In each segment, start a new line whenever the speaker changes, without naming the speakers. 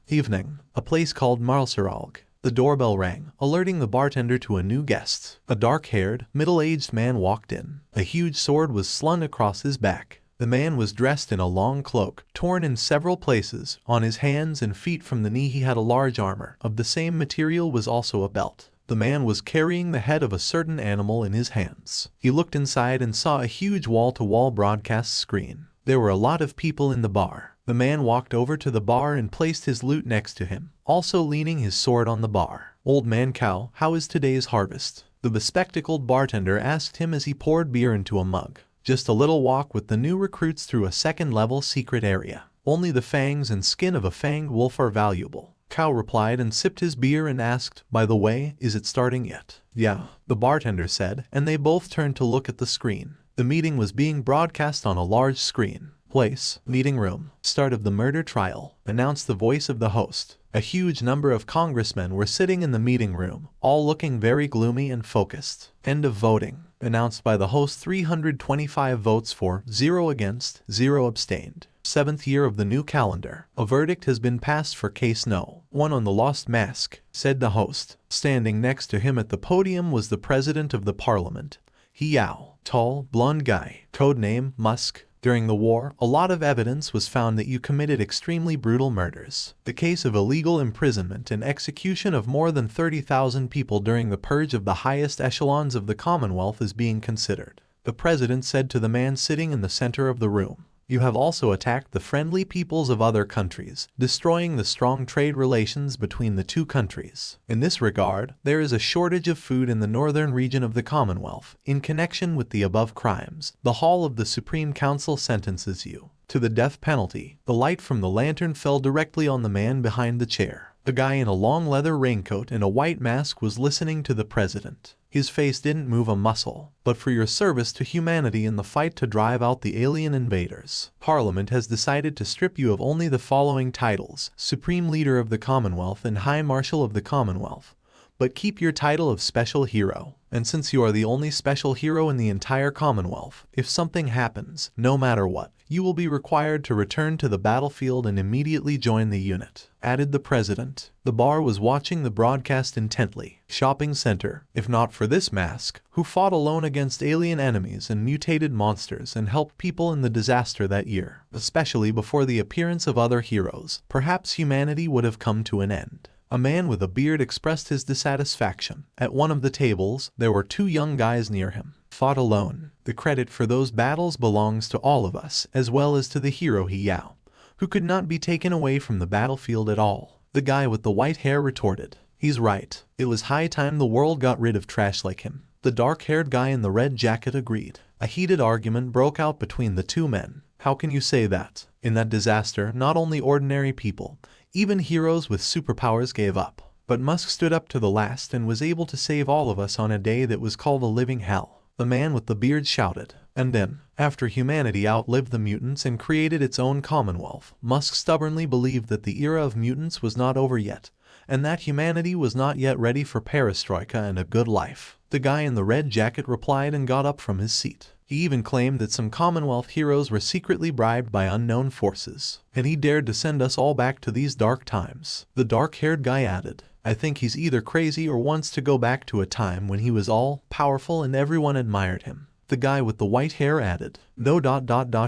Evening. A place called Marlseralg. The doorbell rang, alerting the bartender to a new guest. A dark-haired, middle-aged man walked in. A huge sword was slung across his back. The man was dressed in a long cloak, torn in several places. On his hands and feet from the knee he had a large armor. Of the same material was also a belt. The man was carrying the head of a certain animal in his hands. He looked inside and saw a huge wall-to-wall broadcast screen. There were a lot of people in the bar. The man walked over to the bar and placed his loot next to him, also leaning his sword on the bar. "Old man Cow, how is today's harvest?" the bespectacled bartender asked him as he poured beer into a mug. "Just a little walk with the new recruits through a second-level secret area. Only the fangs and skin of a fanged wolf are valuable." Cow replied and sipped his beer and asked, "By the way, is it starting yet?" "Yeah," the bartender said, and they both turned to look at the screen. The meeting was being broadcast on a large screen. "Place, meeting room, start of the murder trial," announced the voice of the host. A huge number of congressmen were sitting in the meeting room, all looking very gloomy and focused. "End of voting," announced by the host. 325 votes for, 0 against, 0 abstained. 7th year of the new calendar. "A verdict has been passed for case No. 1 on the lost mask," said the host. Standing next to him at the podium was the president of the parliament. He Yao, tall, blonde guy, codename Musk. "During the war, a lot of evidence was found that you committed extremely brutal murders. The case of illegal imprisonment and execution of more than 30,000 people during the purge of the highest echelons of the Commonwealth is being considered," the president said to the man sitting in the center of the room. "You have also attacked the friendly peoples of other countries, destroying the strong trade relations between the two countries. In this regard, there is a shortage of food in the northern region of the Commonwealth. In connection with the above crimes, the Hall of the Supreme Council sentences you to the death penalty." The light from the lantern fell directly on the man behind the chair. A guy in a long leather raincoat and a white mask was listening to the president. His face didn't move a muscle. "But for your service to humanity in the fight to drive out the alien invaders, Parliament has decided to strip you of only the following titles: Supreme Leader of the Commonwealth and High Marshal of the Commonwealth. But keep your title of Special Hero. And since you are the only special hero in the entire Commonwealth, if something happens, no matter what, you will be required to return to the battlefield and immediately join the unit," added the president. The bar was watching the broadcast intently. Shopping center. "If not for this mask, who fought alone against alien enemies and mutated monsters and helped people in the disaster that year, especially before the appearance of other heroes, perhaps humanity would have come to an end." A man with a beard expressed his dissatisfaction. At one of the tables, there were 2 young guys near him. "Fought alone. The credit for those battles belongs to all of us, as well as to the hero He Yao, who could not be taken away from the battlefield at all," the guy with the white hair retorted. "He's right. It was high time the world got rid of trash like him," the dark-haired guy in the red jacket agreed. A heated argument broke out between the 2 men. "How can you say that? In that disaster, not only ordinary people, even heroes with superpowers gave up. But Musk stood up to the last and was able to save all of us on a day that was called a living hell," the man with the beard shouted. "And then, after humanity outlived the mutants and created its own commonwealth, Musk stubbornly believed that the era of mutants was not over yet, and that humanity was not yet ready for perestroika and a good life." The guy in the red jacket replied and got up from his seat. He even claimed that some Commonwealth heroes were secretly bribed by unknown forces, and he dared to send us all back to these dark times. The dark-haired guy added, "I think he's either crazy or wants to go back to a time when he was all-powerful and everyone admired him." The guy with the white hair added, "No.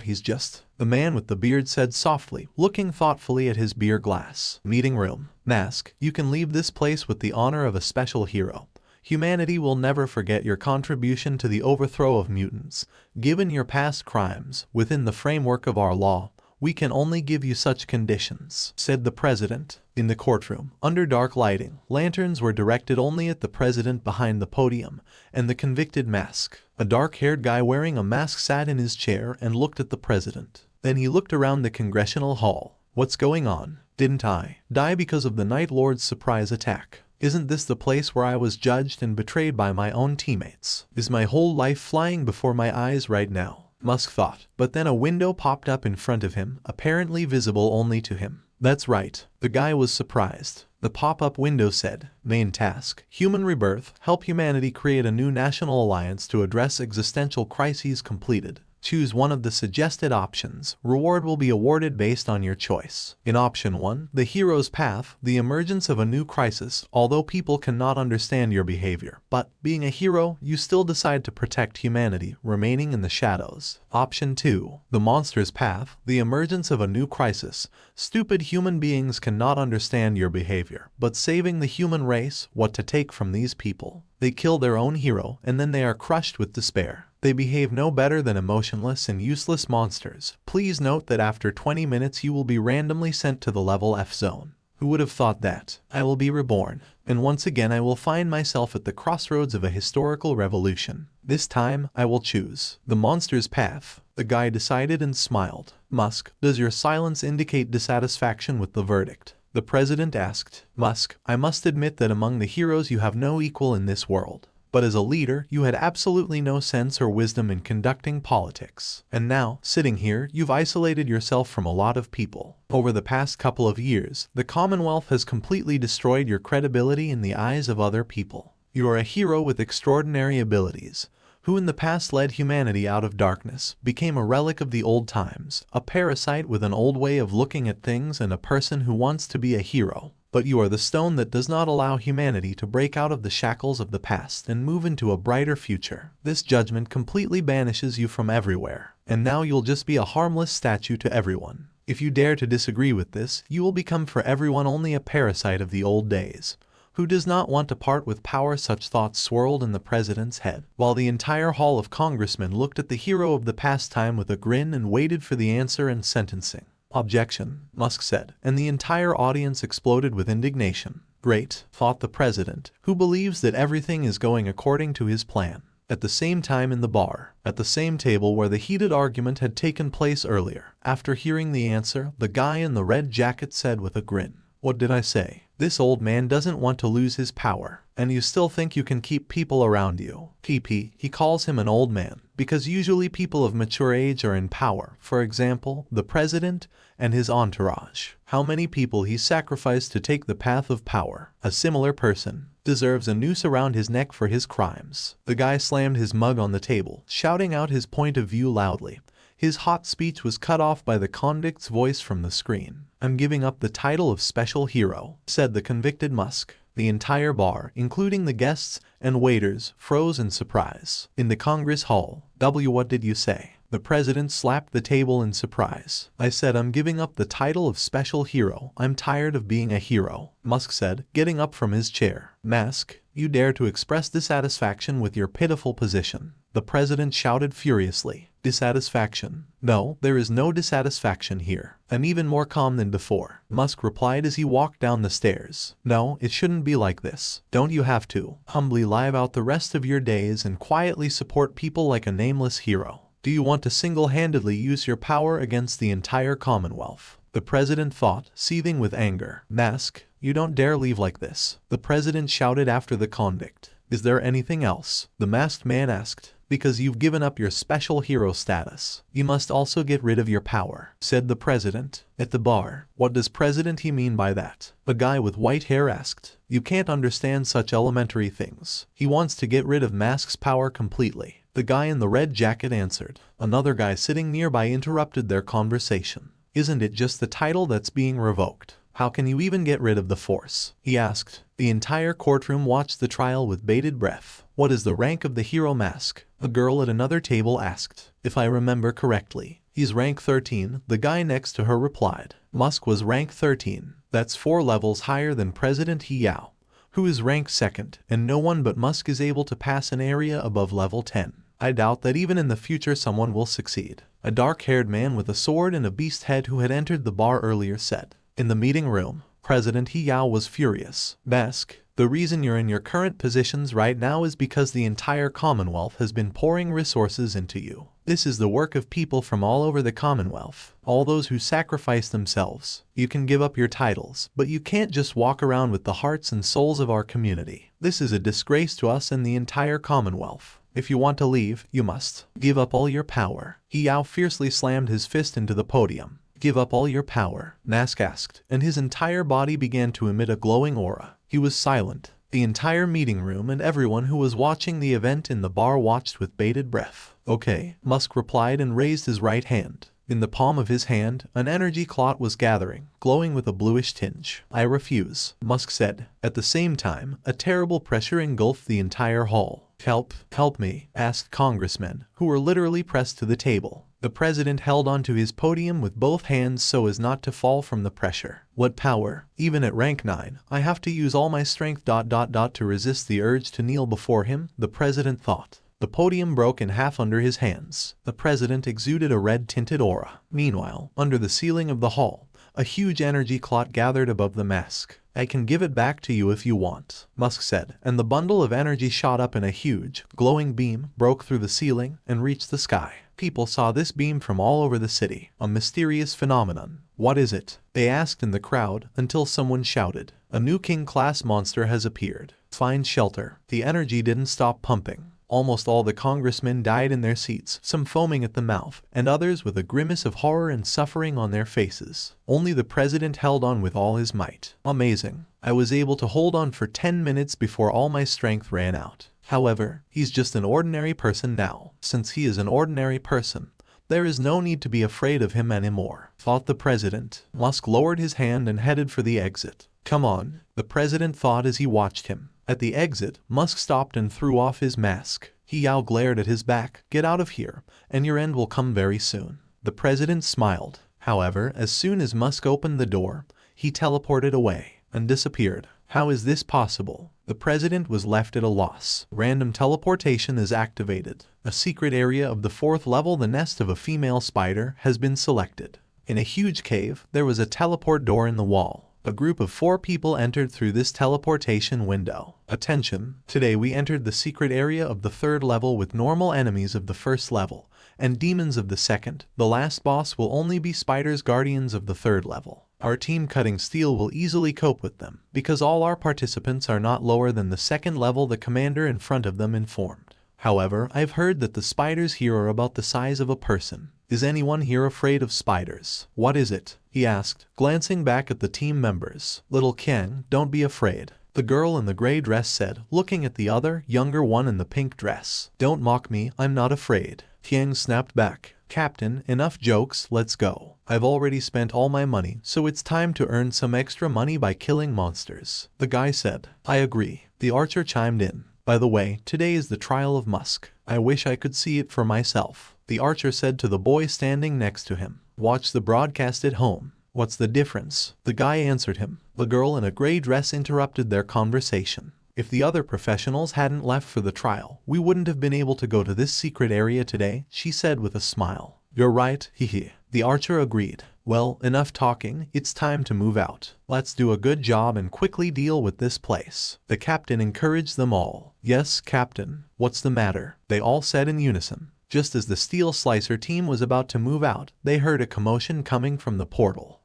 He's just..." the man with the beard said softly, looking thoughtfully at his beer glass. "Meeting room. Mask, you can leave this place with the honor of a special hero. Humanity will never forget your contribution to the overthrow of mutants. Given your past crimes, within the framework of our law, we can only give you such conditions," said the president. In the courtroom, under dark lighting, lanterns were directed only at the president behind the podium and the convicted Mask. A dark-haired guy wearing a mask sat in his chair and looked at the president. Then he looked around the congressional hall. "What's going on? Didn't I die because of the Night Lord's surprise attack? Isn't this the place where I was judged and betrayed by my own teammates? Is my whole life flying before my eyes right now?" Musk thought. But then a window popped up in front of him, apparently visible only to him. "That's right." The guy was surprised. The pop-up window said, "Main task, human rebirth, help humanity create a new national alliance to address existential crises completed." Choose one of the suggested options. Reward will be awarded based on your choice. In option 1, the hero's path, the emergence of a new crisis. Although people cannot understand your behavior, but being a hero, you still decide to protect humanity, remaining in the shadows. Option 2, the monster's path, the emergence of a new crisis. Stupid human beings cannot understand your behavior, but saving the human race, what to take from these people? They kill their own hero, and then they are crushed with despair. They behave no better than emotionless and useless monsters. Please note that after 20 minutes you will be randomly sent to the level F zone. Who would have thought that? I will be reborn, and once again I will find myself at the crossroads of a historical revolution. This time, I will choose the monster's path. The guy decided and smiled. Musk, does your silence indicate dissatisfaction with the verdict? The president asked. Musk, I must admit that among the heroes you have no equal in this world. But as a leader, you had absolutely no sense or wisdom in conducting politics. And now, sitting here, you've isolated yourself from a lot of people. Over the past couple of years, the Commonwealth has completely destroyed your credibility in the eyes of other people. You are a hero with extraordinary abilities, who in the past led humanity out of darkness, became a relic of the old times, a parasite with an old way of looking at things and a person who wants to be a hero. But you are the stone that does not allow humanity to break out of the shackles of the past and move into a brighter future. This judgment completely banishes you from everywhere, and now you'll just be a harmless statue to everyone. If you dare to disagree with this, you will become for everyone only a parasite of the old days. Who does not want to part with power? Such thoughts swirled in the president's head, while the entire hall of congressmen looked at the hero of the past time with a grin and waited for the answer and sentencing. Objection, Musk said, and the entire audience exploded with indignation. Great, thought the president, who believes that everything is going according to his plan. At the same time in the bar, at the same table where the heated argument had taken place earlier, after hearing the answer, the guy in the red jacket said with a grin, "What did I say? This old man doesn't want to lose his power, and you still think you can keep people around you." He calls him an old man, because usually people of mature age are in power, for example, the president and his entourage. How many people he sacrificed to take the path of power. A similar person deserves a noose around his neck for his crimes. The guy slammed his mug on the table, shouting out his point of view loudly. His hot speech was cut off by the convict's voice from the screen. "I'm giving up the title of special hero," said the convicted Musk. The entire bar, including the guests and waiters, froze in surprise. In the Congress Hall, what did you say? The president slapped the table in surprise. "I said I'm giving up the title of special hero. I'm tired of being a hero," Musk said, getting up from his chair. "Musk, you dare to express dissatisfaction with your pitiful position," the president shouted furiously. "Dissatisfaction? No, there is no dissatisfaction here. I'm even more calm than before," Musk replied as he walked down the stairs. "No, it shouldn't be like this. Don't you have to humbly live out the rest of your days and quietly support people like a nameless hero? Do you want to single-handedly use your power against the entire Commonwealth?" The president thought, seething with anger. "Musk, you don't dare leave like this," the president shouted after the convict. "Is there anything else?" the masked man asked. "Because you've given up your special hero status, you must also get rid of your power," said the president. At the bar, "What does president he mean by that?" a guy with white hair asked. "You can't understand such elementary things. He wants to get rid of Musk's power completely," the guy in the red jacket answered. Another guy sitting nearby interrupted their conversation. "Isn't it just the title that's being revoked? How can you even get rid of the force?" he asked. The entire courtroom watched the trial with bated breath. "What is the rank of the hero Musk?" a girl at another table asked. "If I remember correctly, he's rank 13, the guy next to her replied. Musk was rank 13. That's 4 levels higher than President He Yao, who is ranked 2nd, and no one but Musk is able to pass an area above level 10. I doubt that even in the future someone will succeed," a dark-haired man with a sword and a beast head who had entered the bar earlier said. In the meeting room, President He Yao was furious. "Musk, the reason you're in your current positions right now is because the entire Commonwealth has been pouring resources into you. This is the work of people from all over the Commonwealth, all those who sacrifice themselves. You can give up your titles, but you can't just walk around with the hearts and souls of our community. This is a disgrace to us and the entire Commonwealth. If you want to leave, you must give up all your power." He Yao fiercely slammed his fist into the podium. "Give up all your power?" Musk asked, and his entire body began to emit a glowing aura. He was silent, The entire meeting room and everyone who was watching the event in the bar watched with bated breath. Okay, Musk replied and raised his right hand. In the palm of his hand, an energy clot was gathering, glowing with a bluish tinge. I refuse, Musk said. At the same time, a terrible pressure engulfed the entire hall. Help me, asked congressmen, who were literally pressed to the table. The president held onto his podium with both hands so as not to fall from the pressure. What power! Even at rank 9, I have to use all my strength ... to resist the urge to kneel before him, the president thought. The podium broke in half under his hands. The president exuded a red-tinted aura. Meanwhile, under the ceiling of the hall, a huge energy clot gathered above the mask. I can give it back to you if you want, Musk said, and the bundle of energy shot up in a huge, glowing beam, broke through the ceiling, and reached the sky. People saw this beam from all over the city, a mysterious phenomenon. What is it? They asked in the crowd, until someone shouted. A new king-class monster has appeared. Find shelter. The energy didn't stop pumping. Almost all the congressmen died in their seats, some foaming at the mouth, and others with a grimace of horror and suffering on their faces. Only the president held on with all his might. Amazing. I was able to hold on for 10 minutes before all my strength ran out. However, he's just an ordinary person now. Since he is an ordinary person, there is no need to be afraid of him anymore, thought the president. Musk lowered his hand and headed for the exit. Come on, the president thought as he watched him. At the exit, Musk stopped and threw off his mask. He glared at his back. Get out of here, and your end will come very soon. The president smiled. However, as soon as Musk opened the door, he teleported away and disappeared. How is this possible? The president was left at a loss. Random teleportation is activated. A secret area of the 4th level, the nest of a female spider, has been selected. In a huge cave, there was a teleport door in the wall. A group of 4 people entered through this teleportation window. Attention! Today we entered the secret area of the 3rd level with normal enemies of the 1st level, and demons of the 2nd. The last boss will only be spiders guardians of the 3rd level. Our team cutting steel will easily cope with them, because all our participants are not lower than the 2nd level, the commander in front of them informed. However, I've heard that the spiders here are about the size of a person. Is anyone here afraid of spiders? What is it? He asked, glancing back at the team members. Little Ken, don't be afraid, the girl in the gray dress said, looking at the other, younger one in the pink dress. Don't mock me, I'm not afraid. Tiang snapped back. Captain, enough jokes, let's go. I've already spent all my money, so it's time to earn some extra money by killing monsters. The guy said. I agree. The archer chimed in. By the way, today is the trial of Musk. I wish I could see it for myself. The archer said to the boy standing next to him. Watch the broadcast at home. What's the difference? The guy answered him. The girl in a gray dress interrupted their conversation. If the other professionals hadn't left for the trial, we wouldn't have been able to go to this secret area today, she said with a smile. You're right, hehe. The archer agreed. Well, enough talking, it's time to move out. Let's do a good job and quickly deal with this place. The captain encouraged them all. Yes, Captain. What's the matter? They all said in unison. Just as the Steel Slicer team was about to move out, they heard a commotion coming from the portal.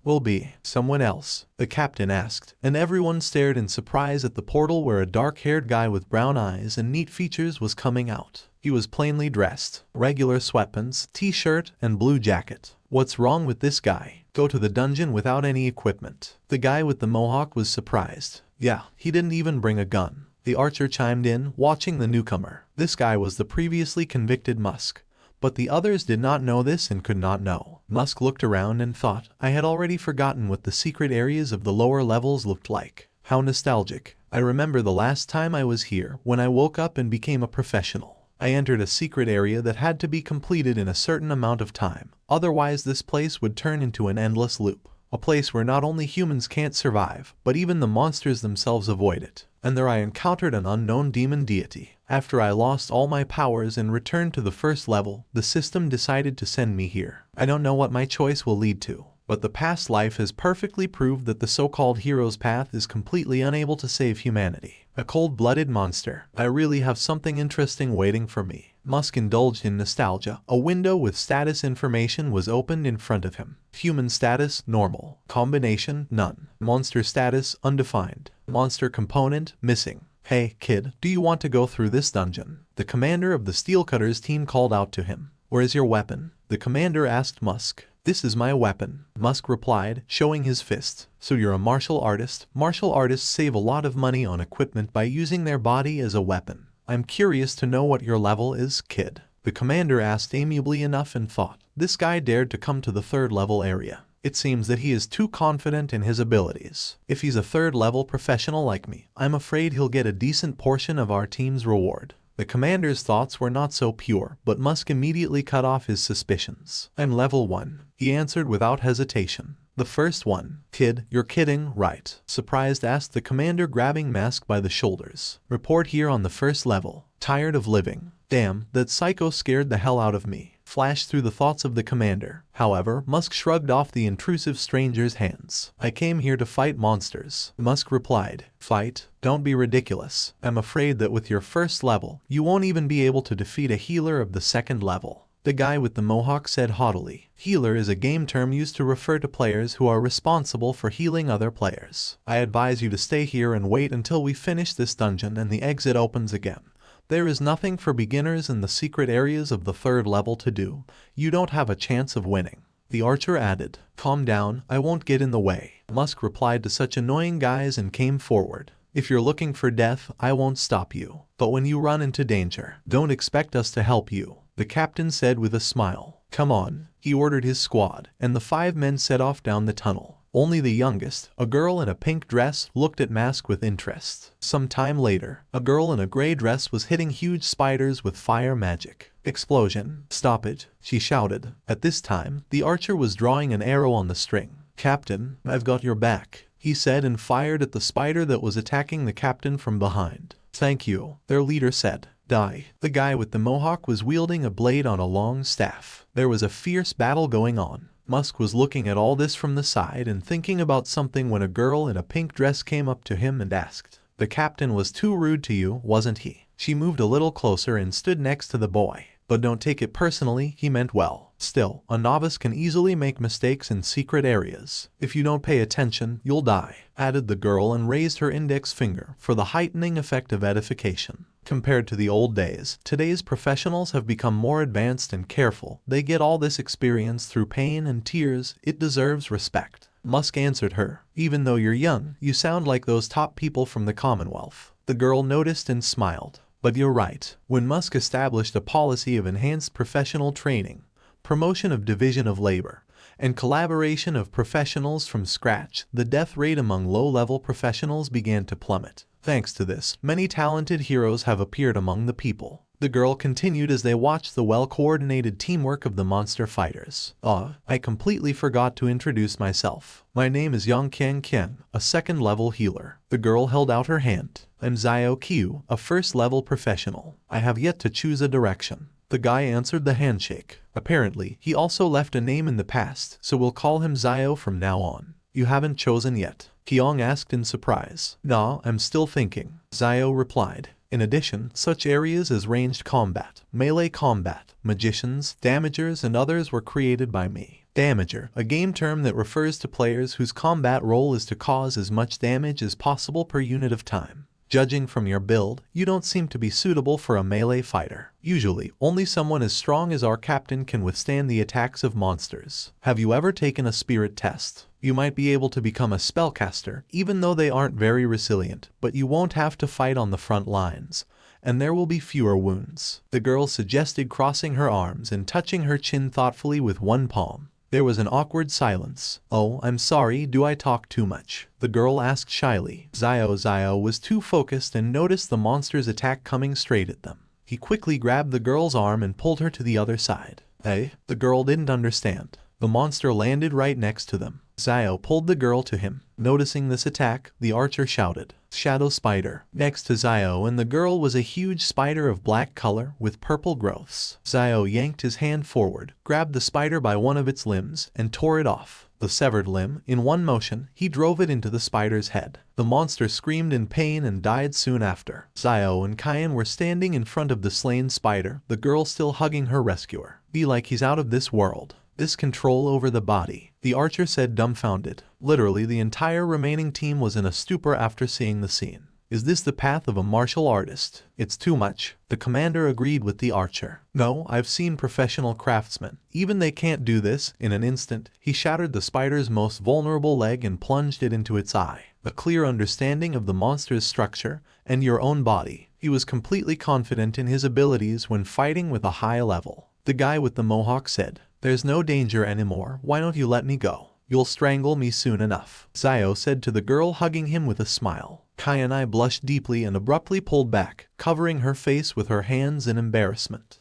Will be someone else? The captain asked, and everyone stared in surprise at the portal where a dark-haired guy with brown eyes and neat features was coming out. He was plainly dressed, regular sweatpants, t-shirt, and blue jacket. What's wrong with this guy? Go to the dungeon without any equipment. The guy with the mohawk was surprised. Yeah, he didn't even bring a gun. The archer chimed in, watching the newcomer. This guy was the previously convicted Musk. But the others did not know this and could not know. Musk looked around and thought, I had already forgotten what the secret areas of the lower levels looked like. How nostalgic. I remember the last time I was here, when I woke up and became a professional. I entered a secret area that had to be completed in a certain amount of time. Otherwise this place would turn into an endless loop. A place where not only humans can't survive, but even the monsters themselves avoid it. And there I encountered an unknown demon deity. After I lost all my powers and returned to the 1st level, the system decided to send me here. I don't know what my choice will lead to, but the past life has perfectly proved that the so-called hero's path is completely unable to save humanity. A cold-blooded monster. I really have something interesting waiting for me. Musk indulged in nostalgia. A window with status information was opened in front of him. Human status, normal. Combination, none. Monster status, undefined. Monster component, missing. Hey, kid, do you want to go through this dungeon? The commander of the Steelcutters team called out to him. Where is your weapon? The commander asked Musk. This is my weapon, Musk replied, showing his fist. So you're a martial artist? Martial artists save a lot of money on equipment by using their body as a weapon. I'm curious to know what your level is, kid. The commander asked amiably enough and thought, this guy dared to come to the third level area. It seems that he is too confident in his abilities. If he's a third level professional like me, I'm afraid he'll get a decent portion of our team's reward. The commander's thoughts were not so pure, but Musk immediately cut off his suspicions. I'm level 1, he answered without hesitation. The first one. Kid, you're kidding, right? Surprised asked the commander, grabbing Musk by the shoulders. Report here on the first level. Tired of living. Damn, that psycho scared the hell out of me, flashed through the thoughts of the commander. However, Musk shrugged off the intrusive stranger's hands. I came here to fight monsters, Musk replied. Fight? Don't be ridiculous. I'm afraid that with your first level, you won't even be able to defeat a healer of the second level. The guy with the mohawk said haughtily. Healer is a game term used to refer to players who are responsible for healing other players. I advise you to stay here and wait until we finish this dungeon and the exit opens again. There is nothing for beginners in the secret areas of the third level to do. You don't have a chance of winning. The archer added. Calm down, I won't get in the way. Musk replied to such annoying guys and came forward. If you're looking for death, I won't stop you. But when you run into danger, don't expect us to help you, the captain said with a smile. Come on, he ordered his squad, and the 5 men set off down the tunnel. Only the youngest, a girl in a pink dress, looked at Musk with interest. Some time later, a girl in a gray dress was hitting huge spiders with fire magic. Explosion. Stop it, she shouted. At this time, the archer was drawing an arrow on the string. Captain, I've got your back, he said and fired at the spider that was attacking the captain from behind. Thank you, their leader said. Die. The guy with the mohawk was wielding a blade on a long staff. There was a fierce battle going on. Musk was looking at all this from the side and thinking about something when a girl in a pink dress came up to him and asked, the captain was too rude to you, wasn't he? She moved a little closer and stood next to the boy. But don't take it personally, he meant well. Still, a novice can easily make mistakes in secret areas. If you don't pay attention, you'll die, added the girl and raised her index finger for the heightening effect of edification. Compared to the old days, today's professionals have become more advanced and careful. They get all this experience through pain and tears. It deserves respect. Musk answered her. Even though you're young, you sound like those top people from the Commonwealth. The girl noticed and smiled. But you're right. When Musk established a policy of enhanced professional training, promotion of division of labor, and collaboration of professionals from scratch, the death rate among low-level professionals began to plummet. Thanks to this, many talented heroes have appeared among the people. The girl continued as they watched the well-coordinated teamwork of the monster fighters. I completely forgot to introduce myself. My name is Yang Qian, a second-level healer. The girl held out her hand. I'm Xiao Qiu, a first-level professional. I have yet to choose a direction. The guy answered the handshake. Apparently, he also left a name in the past, so we'll call him Xiao from now on. You haven't chosen yet? Qiong asked in surprise. Nah, I'm still thinking, Xiao replied. In addition, such areas as ranged combat, melee combat, magicians, damagers, and others were created by me. Damager, a game term that refers to players whose combat role is to cause as much damage as possible per unit of time. Judging from your build, you don't seem to be suitable for a melee fighter. Usually, only someone as strong as our captain can withstand the attacks of monsters. Have you ever taken a spirit test? You might be able to become a spellcaster, even though they aren't very resilient, but you won't have to fight on the front lines, and there will be fewer wounds. The girl suggested, crossing her arms and touching her chin thoughtfully with one palm. There was an awkward silence. Oh, I'm sorry, do I talk too much? The girl asked shyly. Xiao was too focused and noticed the monster's attack coming straight at them. He quickly grabbed the girl's arm and pulled her to the other side. The girl didn't understand. The monster landed right next to them. Xiao pulled the girl to him. Noticing this attack, the archer shouted, Shadow Spider. Next to Xiao and the girl was a huge spider of black color with purple growths. Xiao yanked his hand forward, grabbed the spider by one of its limbs, and tore it off. The severed limb, in one motion, he drove it into the spider's head. The monster screamed in pain and died soon after. Xiao and Qian were standing in front of the slain spider, the girl still hugging her rescuer. Be like he's out of this world. This control over the body, the archer said, dumbfounded. Literally, the entire remaining team was in a stupor after seeing the scene. Is this the path of a martial artist? It's too much. The commander agreed with the archer. No, I've seen professional craftsmen. Even they can't do this. In an instant, he shattered the spider's most vulnerable leg and plunged it into its eye. A clear understanding of the monster's structure and your own body. He was completely confident in his abilities when fighting with a high level. The guy with the mohawk said, "There's no danger anymore. Why don't you let me go? You'll strangle me soon enough," Zio said to the girl, hugging him with a smile. Kai and I blushed deeply and abruptly pulled back, covering her face with her hands in embarrassment.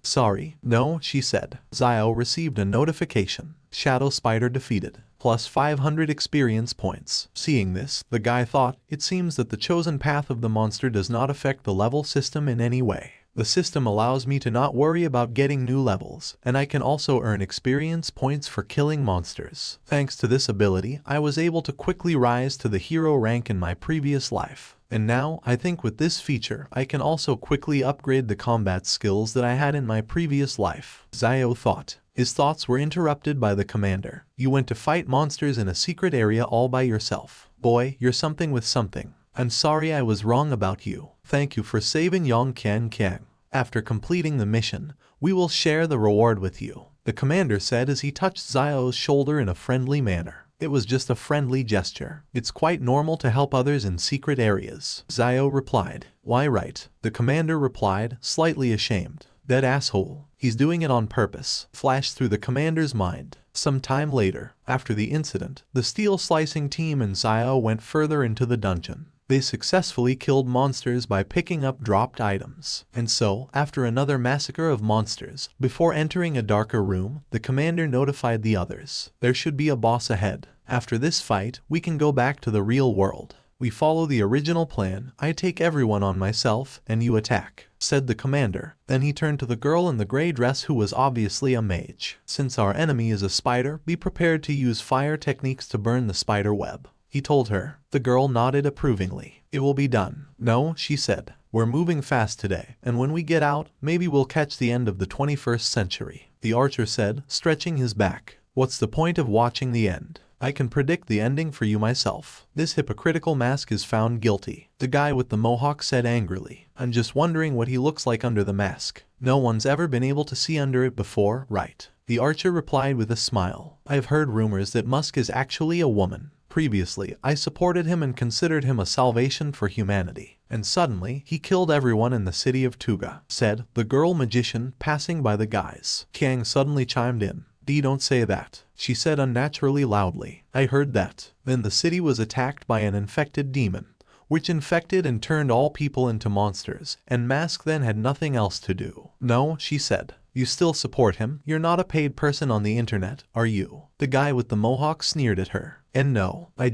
Sorry. No, she said. Zio received a notification. Shadow Spider defeated. Plus 500 experience points. Seeing this, the guy thought, it seems that the chosen path of the monster does not affect the level system in any way. The system allows me to not worry about getting new levels, and I can also earn experience points for killing monsters. Thanks to this ability, I was able to quickly rise to the hero rank in my previous life. And now, I think with this feature, I can also quickly upgrade the combat skills that I had in my previous life. Zio thought. His thoughts were interrupted by the commander. You went to fight monsters in a secret area all by yourself. Boy, you're something with something. I'm sorry I was wrong about you. Thank you for saving Yong Qian Qiang. After completing the mission, we will share the reward with you, the commander said as he touched Zio's shoulder in a friendly manner. It was just a friendly gesture. It's quite normal to help others in secret areas, Zio replied. Why right? The commander replied, slightly ashamed. That asshole. He's doing it on purpose, flashed through the commander's mind. Some time later, after the incident, the steel slicing team and Zio went further into the dungeon. They successfully killed monsters by picking up dropped items. And so, after another massacre of monsters, before entering a darker room, the commander notified the others. There should be a boss ahead. After this fight, we can go back to the real world. We follow the original plan. I take everyone on myself, and you attack, said the commander. Then he turned to the girl in the gray dress who was obviously a mage. Since our enemy is a spider, be prepared to use fire techniques to burn the spider web, he told her. The girl nodded approvingly. It will be done. No, she said. We're moving fast today, and when we get out, maybe we'll catch the end of the 21st century, the archer said, stretching his back. What's the point of watching the end? I can predict the ending for you myself. This hypocritical mask is found guilty, the guy with the mohawk said angrily. I'm just wondering what he looks like under the mask. No one's ever been able to see under it before, right? The archer replied with a smile. I've heard rumors that Musk is actually a woman. Previously, I supported him and considered him a salvation for humanity. And suddenly, he killed everyone in the city of Tuga, said the girl magician passing by the guys. Qiang suddenly chimed in. Don't say that, she said unnaturally loudly. I heard that. Then the city was attacked by an infected demon, which infected and turned all people into monsters, and Mask then had nothing else to do. No, she said. You still support him? You're not a paid person on the internet, are you? The guy with the mohawk sneered at her. And no, I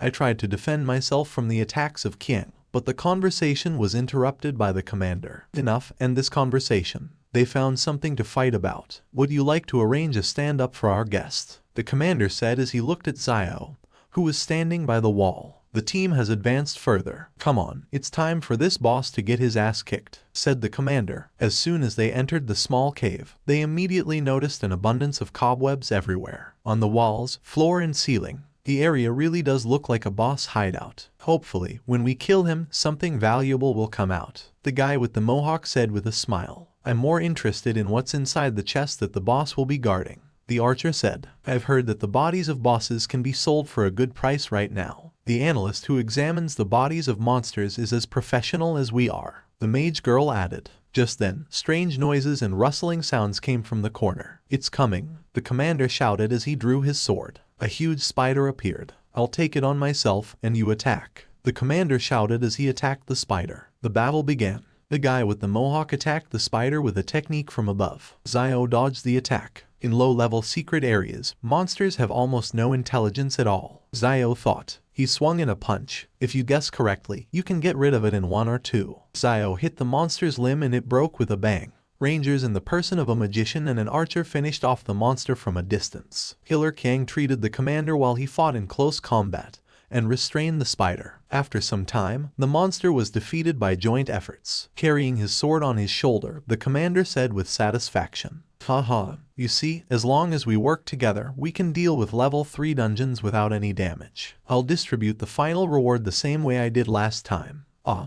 tried to defend myself from the attacks of Qiang, but the conversation was interrupted by the commander. Enough, end this conversation. They found something to fight about. Would you like to arrange a stand-up for our guest? The commander said as he looked at Zio, who was standing by the wall. The team has advanced further. Come on, it's time for this boss to get his ass kicked, said the commander. As soon as they entered the small cave, they immediately noticed an abundance of cobwebs everywhere. On the walls, floor and ceiling. The area really does look like a boss hideout. Hopefully, when we kill him, something valuable will come out, the guy with the mohawk said with a smile. I'm more interested in what's inside the chest that the boss will be guarding, the archer said. I've heard that the bodies of bosses can be sold for a good price right now. The analyst who examines the bodies of monsters is as professional as we are, the mage girl added. Just then, strange noises and rustling sounds came from the corner. It's coming, the commander shouted as he drew his sword. A huge spider appeared. I'll take it on myself, and you attack, the commander shouted as he attacked the spider. The battle began. The guy with the mohawk attacked the spider with a technique from above. Zio dodged the attack. In low-level secret areas, monsters have almost no intelligence at all, Zio thought. He swung in a punch. If you guess correctly, you can get rid of it in 1 or 2. Zio hit the monster's limb and it broke with a bang. Rangers in the person of a magician and an archer finished off the monster from a distance. Killer Qiang treated the commander while he fought in close combat and restrained the spider. After some time, the monster was defeated by joint efforts. Carrying his sword on his shoulder, the commander said with satisfaction, Haha, you see, as long as we work together, we can deal with level 3 dungeons without any damage. I'll distribute the final reward the same way I did last time.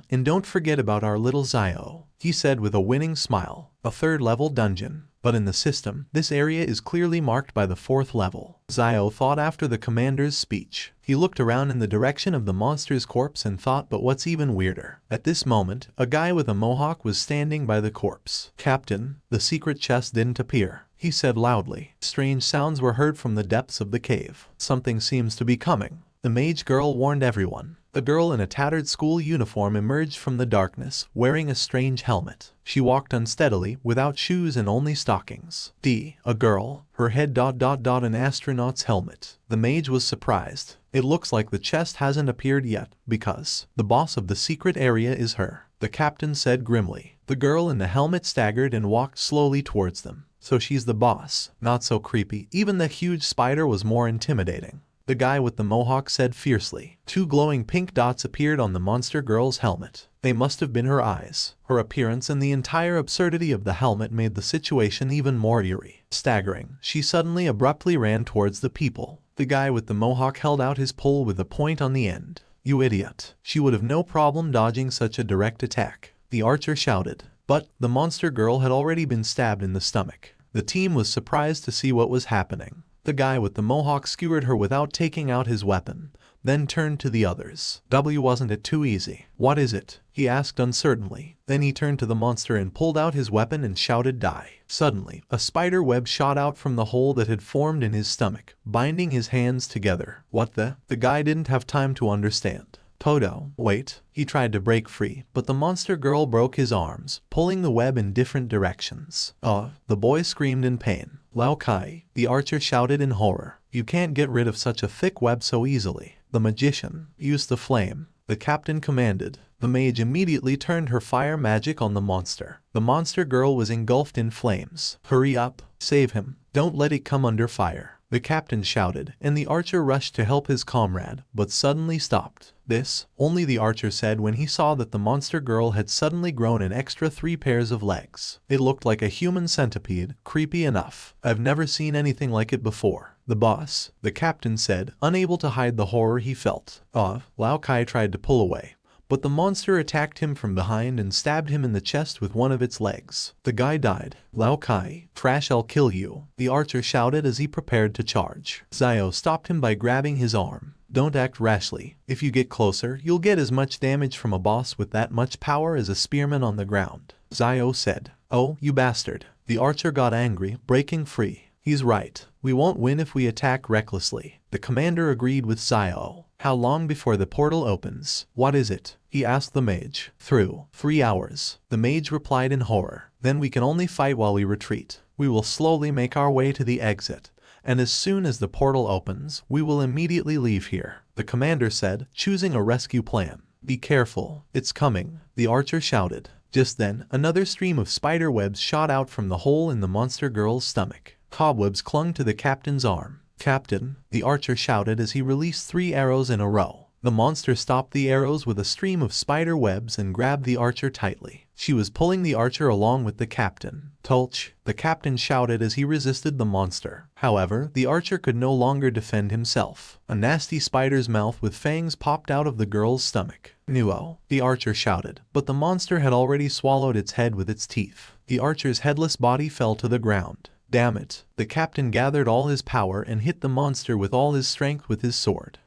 And don't forget about our little Zio, he said with a winning smile. A 3rd level dungeon. But in the system, this area is clearly marked by the 4th level. Zio thought after the commander's speech. He looked around in the direction of the monster's corpse and thought, but what's even weirder? At this moment, a guy with a mohawk was standing by the corpse. Captain, the secret chest didn't appear, he said loudly. Strange sounds were heard from the depths of the cave. Something seems to be coming. The mage girl warned everyone. A girl in a tattered school uniform emerged from the darkness, wearing a strange helmet. She walked unsteadily, without shoes and only stockings. A girl, her head ... an astronaut's helmet. The mage was surprised. It looks like the chest hasn't appeared yet, because the boss of the secret area is her, the captain said grimly. The girl in the helmet staggered and walked slowly towards them. So she's the boss. Not so creepy. Even the huge spider was more intimidating. The guy with the mohawk said fiercely. 2 glowing pink dots appeared on the monster girl's helmet. They must have been her eyes. Her appearance and the entire absurdity of the helmet made the situation even more eerie. Staggering, she suddenly abruptly ran towards the people. The guy with the mohawk held out his pole with a point on the end. You idiot. She would have no problem dodging such a direct attack, the archer shouted. But the monster girl had already been stabbed in the stomach. The team was surprised to see what was happening. The guy with the mohawk skewered her without taking out his weapon, then turned to the others. Wasn't it too easy? What is it? He asked uncertainly. Then he turned to the monster and pulled out his weapon and shouted, die. Suddenly, a spider web shot out from the hole that had formed in his stomach, binding his hands together. What the? The guy didn't have time to understand. Toto, wait. He tried to break free, but the monster girl broke his arms, pulling the web in different directions. The boy screamed in pain. Lao Kai, the archer shouted in horror. You can't get rid of such a thick web so easily. The magician, use the flame, the captain commanded. The mage immediately turned her fire magic on the monster. The monster girl was engulfed in flames. Hurry up, save him. Don't let it come under fire, the captain shouted, and the archer rushed to help his comrade, but suddenly stopped. Only the archer said when he saw that the monster girl had suddenly grown an extra 3 pairs of legs. It looked like a human centipede, creepy enough. I've never seen anything like it before. The boss, the captain said, unable to hide the horror he felt. Lao Kai tried to pull away, but the monster attacked him from behind and stabbed him in the chest with one of its legs. The guy died. Lao Kai, trash, I'll kill you, the archer shouted as he prepared to charge. Zio stopped him by grabbing his arm. Don't act rashly. If you get closer, you'll get as much damage from a boss with that much power as a spearman on the ground, Zio said. Oh, you bastard. The archer got angry, breaking free. He's right. We won't win if we attack recklessly. The commander agreed with Zio. How long before the portal opens? What is it? He asked the mage. Through 3 hours. The mage replied in horror. Then we can only fight while we retreat. We will slowly make our way to the exit, and as soon as the portal opens, we will immediately leave here, the commander said, choosing a rescue plan. Be careful, it's coming, the archer shouted. Just then, another stream of spider webs shot out from the hole in the monster girl's stomach. Cobwebs clung to the captain's arm. Captain, the archer shouted as he released 3 arrows in a row. The monster stopped the arrows with a stream of spider webs and grabbed the archer tightly. She was pulling the archer along with the captain. Tulch, the captain shouted as he resisted the monster. However, the archer could no longer defend himself. A nasty spider's mouth with fangs popped out of the girl's stomach. Nuo, the archer shouted, but the monster had already swallowed its head with its teeth. The archer's headless body fell to the ground. Damn it. The captain gathered all his power and hit the monster with all his strength with his sword.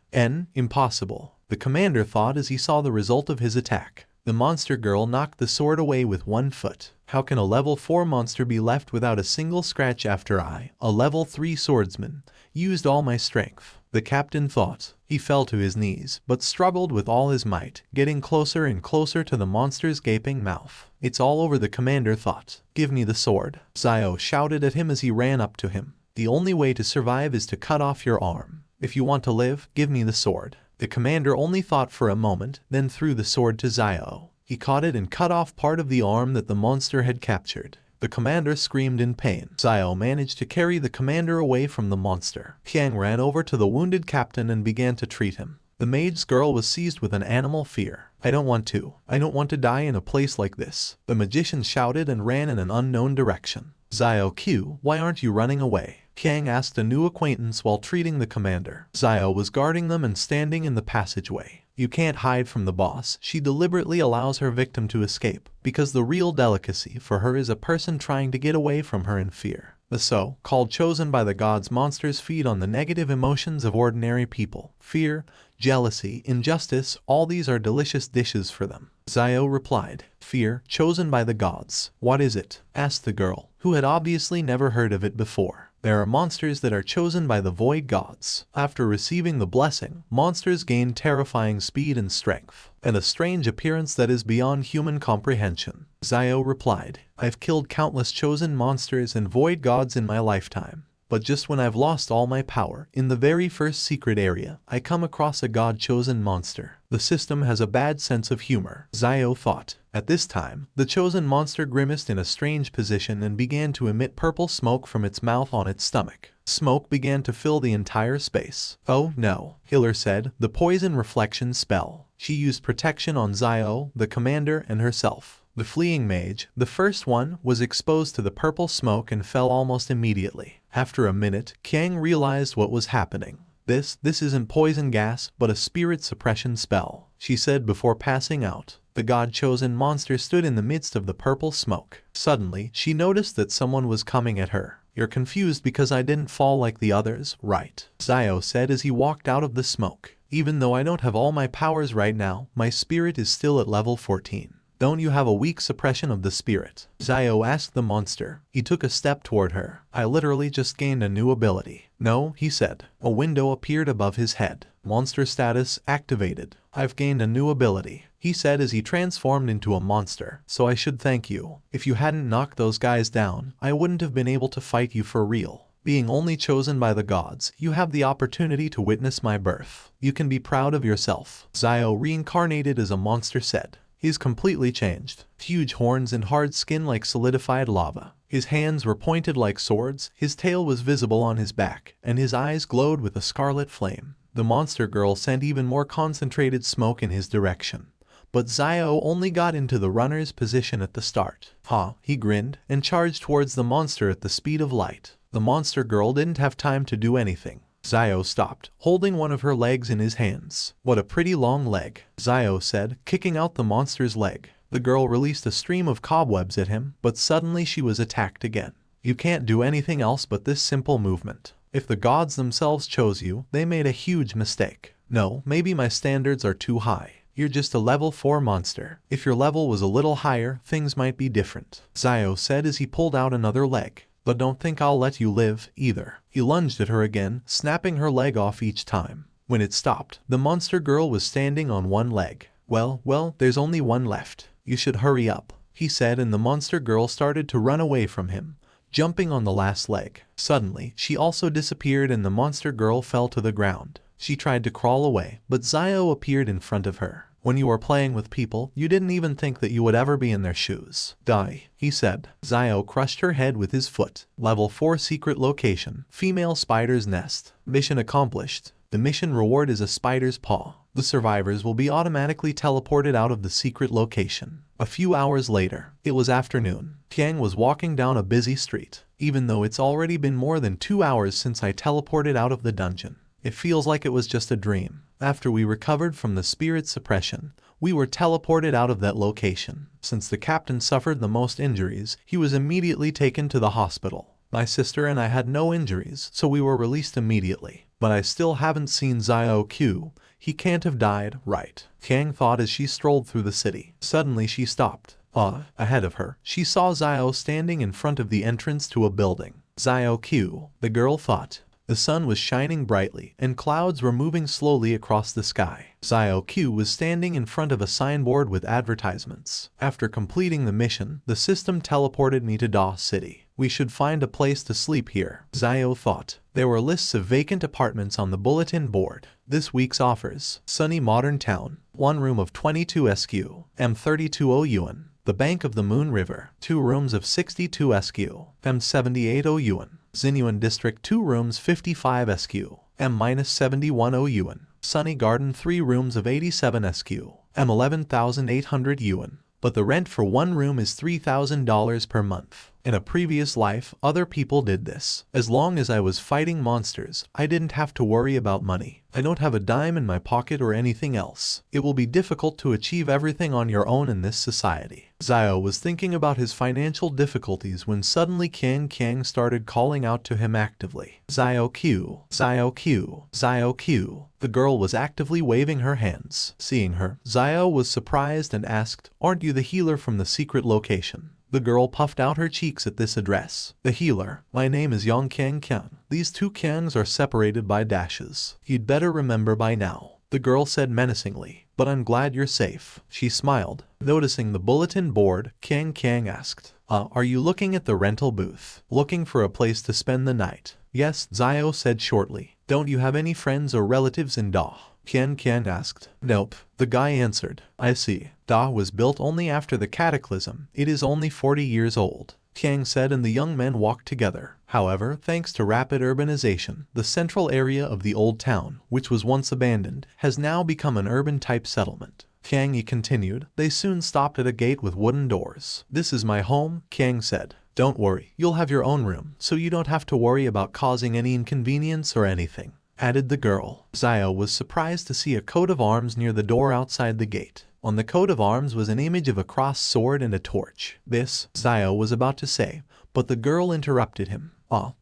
Impossible, the commander thought as he saw the result of his attack. The monster girl knocked the sword away with 1 foot. How can a level 4 monster be left without a single scratch after I, a level 3 swordsman, used all my strength? The captain thought. He fell to his knees, but struggled with all his might, getting closer and closer to the monster's gaping mouth. It's all over, the commander thought. Give me the sword, Zio shouted at him as he ran up to him. The only way to survive is to cut off your arm. If you want to live, give me the sword. The commander only thought for a moment, then threw the sword to Zio. He caught it and cut off part of the arm that the monster had captured. The commander screamed in pain. Zio managed to carry the commander away from the monster. Qiang ran over to the wounded captain and began to treat him. The mage's girl was seized with an animal fear. I don't want to die in a place like this, the magician shouted and ran in an unknown direction. Zio Q, why aren't you running away? Kang asked a new acquaintance while treating the commander. Zio was guarding them and standing in the passageway. You can't hide from the boss. She deliberately allows her victim to escape, because the real delicacy for her is a person trying to get away from her in fear. The so-called chosen by the gods monsters feed on the negative emotions of ordinary people. Fear, jealousy, injustice, all these are delicious dishes for them. Zio replied, fear, chosen by the gods. What is it? Asked the girl, who had obviously never heard of it before. There are monsters that are chosen by the void gods. After receiving the blessing, monsters gain terrifying speed and strength, and a strange appearance that is beyond human comprehension. Zio replied, I've killed countless chosen monsters and void gods in my lifetime. But just when I've lost all my power, in the very first secret area, I come across a god-chosen monster. The system has a bad sense of humor, Zio thought. At this time, the chosen monster grimaced in a strange position and began to emit purple smoke from its mouth on its stomach. Smoke began to fill the entire space. Oh no, Hiller said, the poison reflection spell. She used protection on Zio, the commander, and herself. The fleeing mage, the first one, was exposed to the purple smoke and fell almost immediately. After a minute, Kang realized what was happening. This isn't poison gas, but a spirit suppression spell, she said before passing out. The god-chosen monster stood in the midst of the purple smoke. Suddenly, she noticed that someone was coming at her. You're confused because I didn't fall like the others, right? Zio said as he walked out of the smoke. Even though I don't have all my powers right now, my spirit is still at level 14. Don't you have a weak suppression of the spirit? Zio asked the monster. He took a step toward her. I literally just gained a new ability. No, he said. A window appeared above his head. Monster status activated. I've gained a new ability, he said as he transformed into a monster. So I should thank you. If you hadn't knocked those guys down, I wouldn't have been able to fight you for real. Being only chosen by the gods, you have the opportunity to witness my birth. You can be proud of yourself. Zio reincarnated as a monster said. He's completely changed. Huge horns and hard skin like solidified lava. His hands were pointed like swords, his tail was visible on his back, and his eyes glowed with a scarlet flame. The monster girl sent even more concentrated smoke in his direction. But Zio only got into the runner's position at the start. He grinned, and charged towards the monster at the speed of light. The monster girl didn't have time to do anything. Zio stopped, holding one of her legs in his hands. What a pretty long leg, Zio said, kicking out the monster's leg. The girl released a stream of cobwebs at him, but suddenly she was attacked again. You can't do anything else but this simple movement. If the gods themselves chose you, they made a huge mistake. No, maybe my standards are too high. You're just a level 4 monster. If your level was a little higher, things might be different, Zio said as he pulled out another leg. But don't think I'll let you live, either. He lunged at her again, snapping her leg off each time. When it stopped, the monster girl was standing on one leg. Well, there's only one left. You should hurry up, he said, and the monster girl started to run away from him, jumping on the last leg. Suddenly, she also disappeared and the monster girl fell to the ground. She tried to crawl away, but Zio appeared in front of her. When you are playing with people, you didn't even think that you would ever be in their shoes. Die, he said. Zio crushed her head with his foot. Level 4 secret location. Female spider's nest. Mission accomplished. The mission reward is a spider's paw. The survivors will be automatically teleported out of the secret location. A few hours later, it was afternoon. Tiang was walking down a busy street. Even though it's already been more than 2 hours since I teleported out of the dungeon, it feels like it was just a dream. After we recovered from the spirit suppression, we were teleported out of that location. Since the captain suffered the most injuries, he was immediately taken to the hospital. My sister and I had no injuries, so we were released immediately. But I still haven't seen Zio Q. He can't have died, right? Kang thought as she strolled through the city. Suddenly she stopped. Ahead of her, she saw Zio standing in front of the entrance to a building. Zio Q, the girl thought. The sun was shining brightly, and clouds were moving slowly across the sky. Zio Q was standing in front of a signboard with advertisements. After completing the mission, the system teleported me to Daw City. We should find a place to sleep here, Zio thought. There were lists of vacant apartments on the bulletin board. This week's offers: sunny modern town, 1 room of 22 SQ, M32 yuan. The Bank of the Moon River, 2 rooms of 62 SQ, M78 yuan. Xinyuan District, 2 rooms 55 SQ, M-71 yuan. Sunny Garden, 3 rooms of 87 SQ, M11,800 yuan. But the rent for 1 room is $3,000 per month. In a previous life, other people did this. As long as I was fighting monsters, I didn't have to worry about money. I don't have a dime in my pocket or anything else. It will be difficult to achieve everything on your own in this society. Xiao was thinking about his financial difficulties when suddenly Kang started calling out to him actively. Xiao Q, Xiao Q, Xiao Q. The girl was actively waving her hands. Seeing her, Xiao was surprised and asked, "Aren't you the healer from the secret location?" The girl puffed out her cheeks at this address. "The healer. My name is Yang Kang. These two Kangs are separated by dashes. You'd better remember by now," the girl said menacingly. "But I'm glad you're safe." She smiled. Noticing the bulletin board, Kang asked, "Are you looking at the rental booth? Looking for a place to spend the night?" "Yes," Xiao said shortly. "Don't you have any friends or relatives in Da?" Kang asked. "Nope," the guy answered. "I see. Da was built only after the cataclysm. It is only 40 years old." Kang said, and the young men walked together. However, thanks to rapid urbanization, the central area of the old town, which was once abandoned, has now become an urban-type settlement. Kang continued. They soon stopped at a gate with wooden doors. "This is my home," Kang said. "Don't worry, you'll have your own room, so you don't have to worry about causing any inconvenience or anything," added the girl. Xiao was surprised to see a coat of arms near the door outside the gate. On the coat of arms was an image of a crossed sword and a torch. "This," Xiao was about to say, but the girl interrupted him.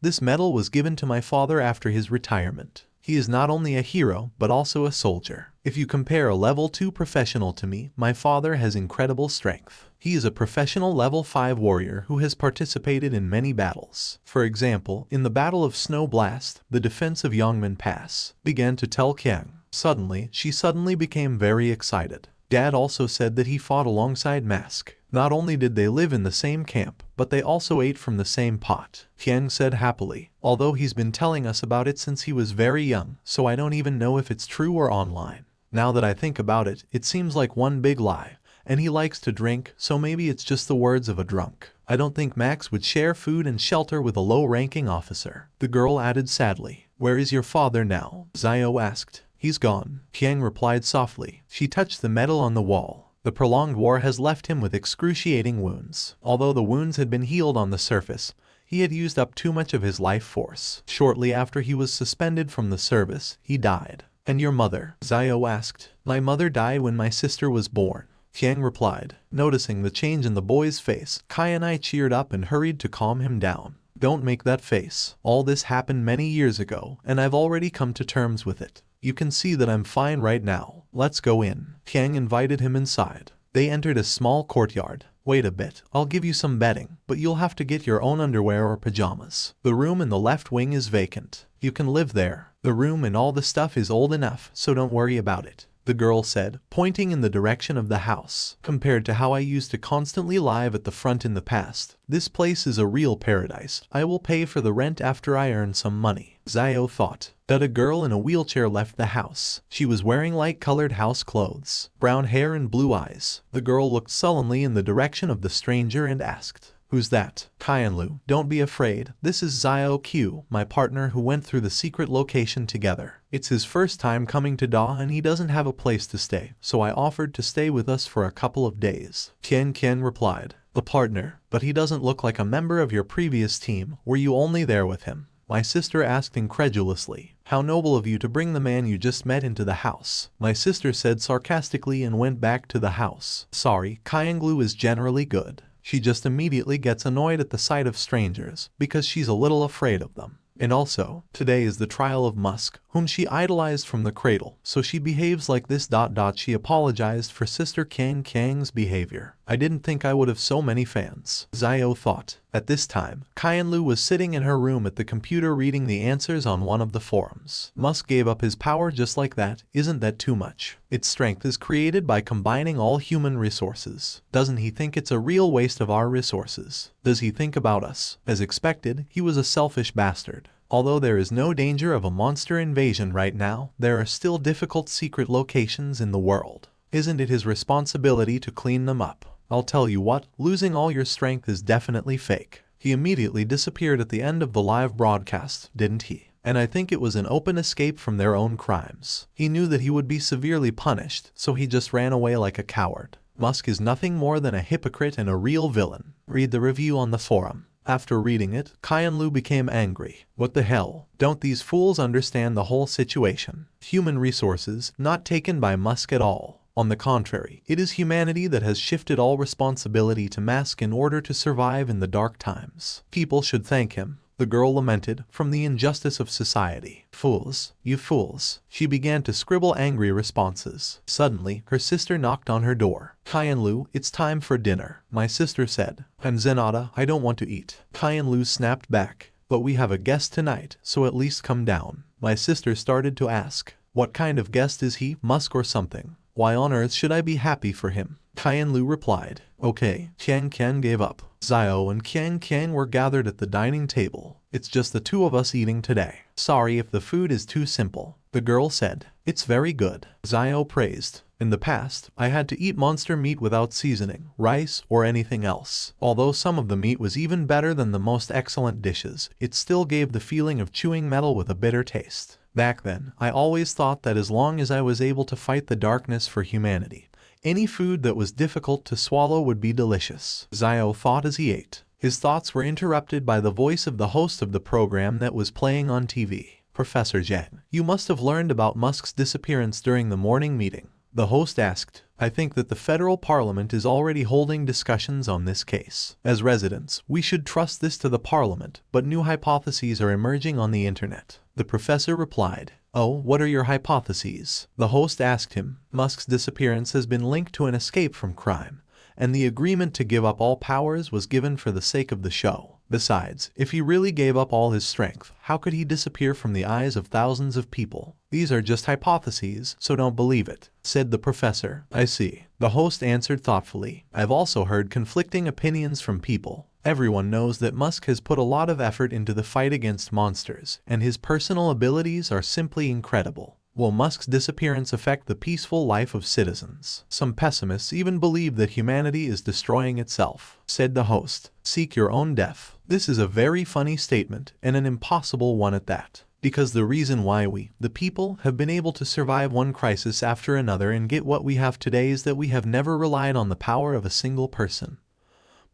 This medal was given to my father after his retirement. He is not only a hero, but also a soldier. If you compare a level 2 professional to me, my father has incredible strength. He is a professional level 5 warrior who has participated in many battles. For example, in the Battle of Snow Blast, the defense of Yongmen Pass," began to tell Kang. Suddenly, she became very excited. Dad also said that he fought alongside Mask. Not only did they live in the same camp, but they also ate from the same pot, Kang said happily. "Although he's been telling us about it since he was very young, so I don't even know if it's true or online. Now that I think about it, it seems like one big lie. And he likes to drink, so maybe it's just the words of a drunk. I don't think Max would share food and shelter with a low-ranking officer," the girl added sadly. "Where is your father now?" Xiao asked. "He's gone," Kang replied softly. She touched the medal on the wall. "The prolonged war has left him with excruciating wounds. Although the wounds had been healed on the surface, he had used up too much of his life force. Shortly after he was suspended from the service, he died." "And your mother?" Xiao asked. "My mother died when my sister was born," Kang replied. Noticing the change in the boy's face, Kai and I cheered up and hurried to calm him down. "Don't make that face. All this happened many years ago, and I've already come to terms with it. You can see that I'm fine right now. Let's go in." Kang invited him inside. They entered a small courtyard. "Wait a bit, I'll give you some bedding, but you'll have to get your own underwear or pajamas. The room in the left wing is vacant. You can live there. The room and all the stuff is old enough, so don't worry about it," the girl said, pointing in the direction of the house. "Compared to how I used to constantly live at the front in the past, this place is a real paradise. I will pay for the rent after I earn some money." Xiao thought that a girl in a wheelchair left the house. She was wearing light-colored house clothes, brown hair and blue eyes. The girl looked sullenly in the direction of the stranger and asked, "Who's that?" "Qianlu, don't be afraid. This is Xiao Q, my partner who went through the secret location together. It's his first time coming to Da and he doesn't have a place to stay, so I offered to stay with us for a couple of days." Ken replied. "The partner? But he doesn't look like a member of your previous team. Were you only there with him?" My sister asked incredulously. "How noble of you to bring the man you just met into the house," my sister said sarcastically and went back to the house. "Sorry, Qianlu is generally good. She just immediately gets annoyed at the sight of strangers, because she's a little afraid of them. And also, today is the trial of Musk, whom she idolized from the cradle, so she behaves like this. She apologized for Sister Kang's behavior. "I didn't think I would have so many fans," Xiao thought. At this time, Qianlu was sitting in her room at the computer reading the answers on one of the forums. "Musk gave up his power just like that. Isn't that too much? Its strength is created by combining all human resources. Doesn't he think it's a real waste of our resources? Does he think about us?" As expected, he was a selfish bastard. Although there is no danger of a monster invasion right now, there are still difficult secret locations in the world. Isn't it his responsibility to clean them up? I'll tell you what, losing all your strength is definitely fake. He immediately disappeared at the end of the live broadcast, didn't he? And I think it was an open escape from their own crimes. He knew that he would be severely punished, so he just ran away like a coward. Musk is nothing more than a hypocrite and a real villain. Read the review on the forum. After reading it, Qianlu became angry. What the hell? Don't these fools understand the whole situation? Human resources, not taken by Musk at all. On the contrary, it is humanity that has shifted all responsibility to Musk in order to survive in the dark times. People should thank him. The girl lamented, from the injustice of society. Fools, you fools. She began to scribble angry responses. Suddenly, her sister knocked on her door. Qianlu, it's time for dinner, my sister said. I'm Zenata, I don't want to eat. Qianlu snapped back. But we have a guest tonight, so at least come down. My sister started to ask, what kind of guest is he, Musk or something? Why on earth should I be happy for him? Qianlu replied, okay. Qian Qian gave up. Xiao and Qian Qian were gathered at the dining table. It's just the two of us eating today. Sorry if the food is too simple, the girl said. It's very good, Xiao praised. In the past, I had to eat monster meat without seasoning, rice, or anything else. Although some of the meat was even better than the most excellent dishes, it still gave the feeling of chewing metal with a bitter taste. Back then, I always thought that as long as I was able to fight the darkness for humanity, any food that was difficult to swallow would be delicious. Xiao thought as he ate. His thoughts were interrupted by the voice of the host of the program that was playing on TV. Professor Zhang, you must have learned about Musk's disappearance during the morning meeting. The host asked, I think that the federal parliament is already holding discussions on this case. As residents, we should trust this to the parliament, but new hypotheses are emerging on the internet. The professor replied, oh, what are your hypotheses? The host asked him. Musk's disappearance has been linked to an escape from crime, and the agreement to give up all powers was given for the sake of the show. Besides, if he really gave up all his strength, how could he disappear from the eyes of thousands of people? These are just hypotheses, so don't believe it, said the professor. I see. The host answered thoughtfully. I've also heard conflicting opinions from people. Everyone knows that Musk has put a lot of effort into the fight against monsters, and his personal abilities are simply incredible. Will Musk's disappearance affect the peaceful life of citizens? Some pessimists even believe that humanity is destroying itself, said the host. Seek your own death. This is a very funny statement, and an impossible one at that. Because the reason why we, the people, have been able to survive one crisis after another and get what we have today is that we have never relied on the power of a single person,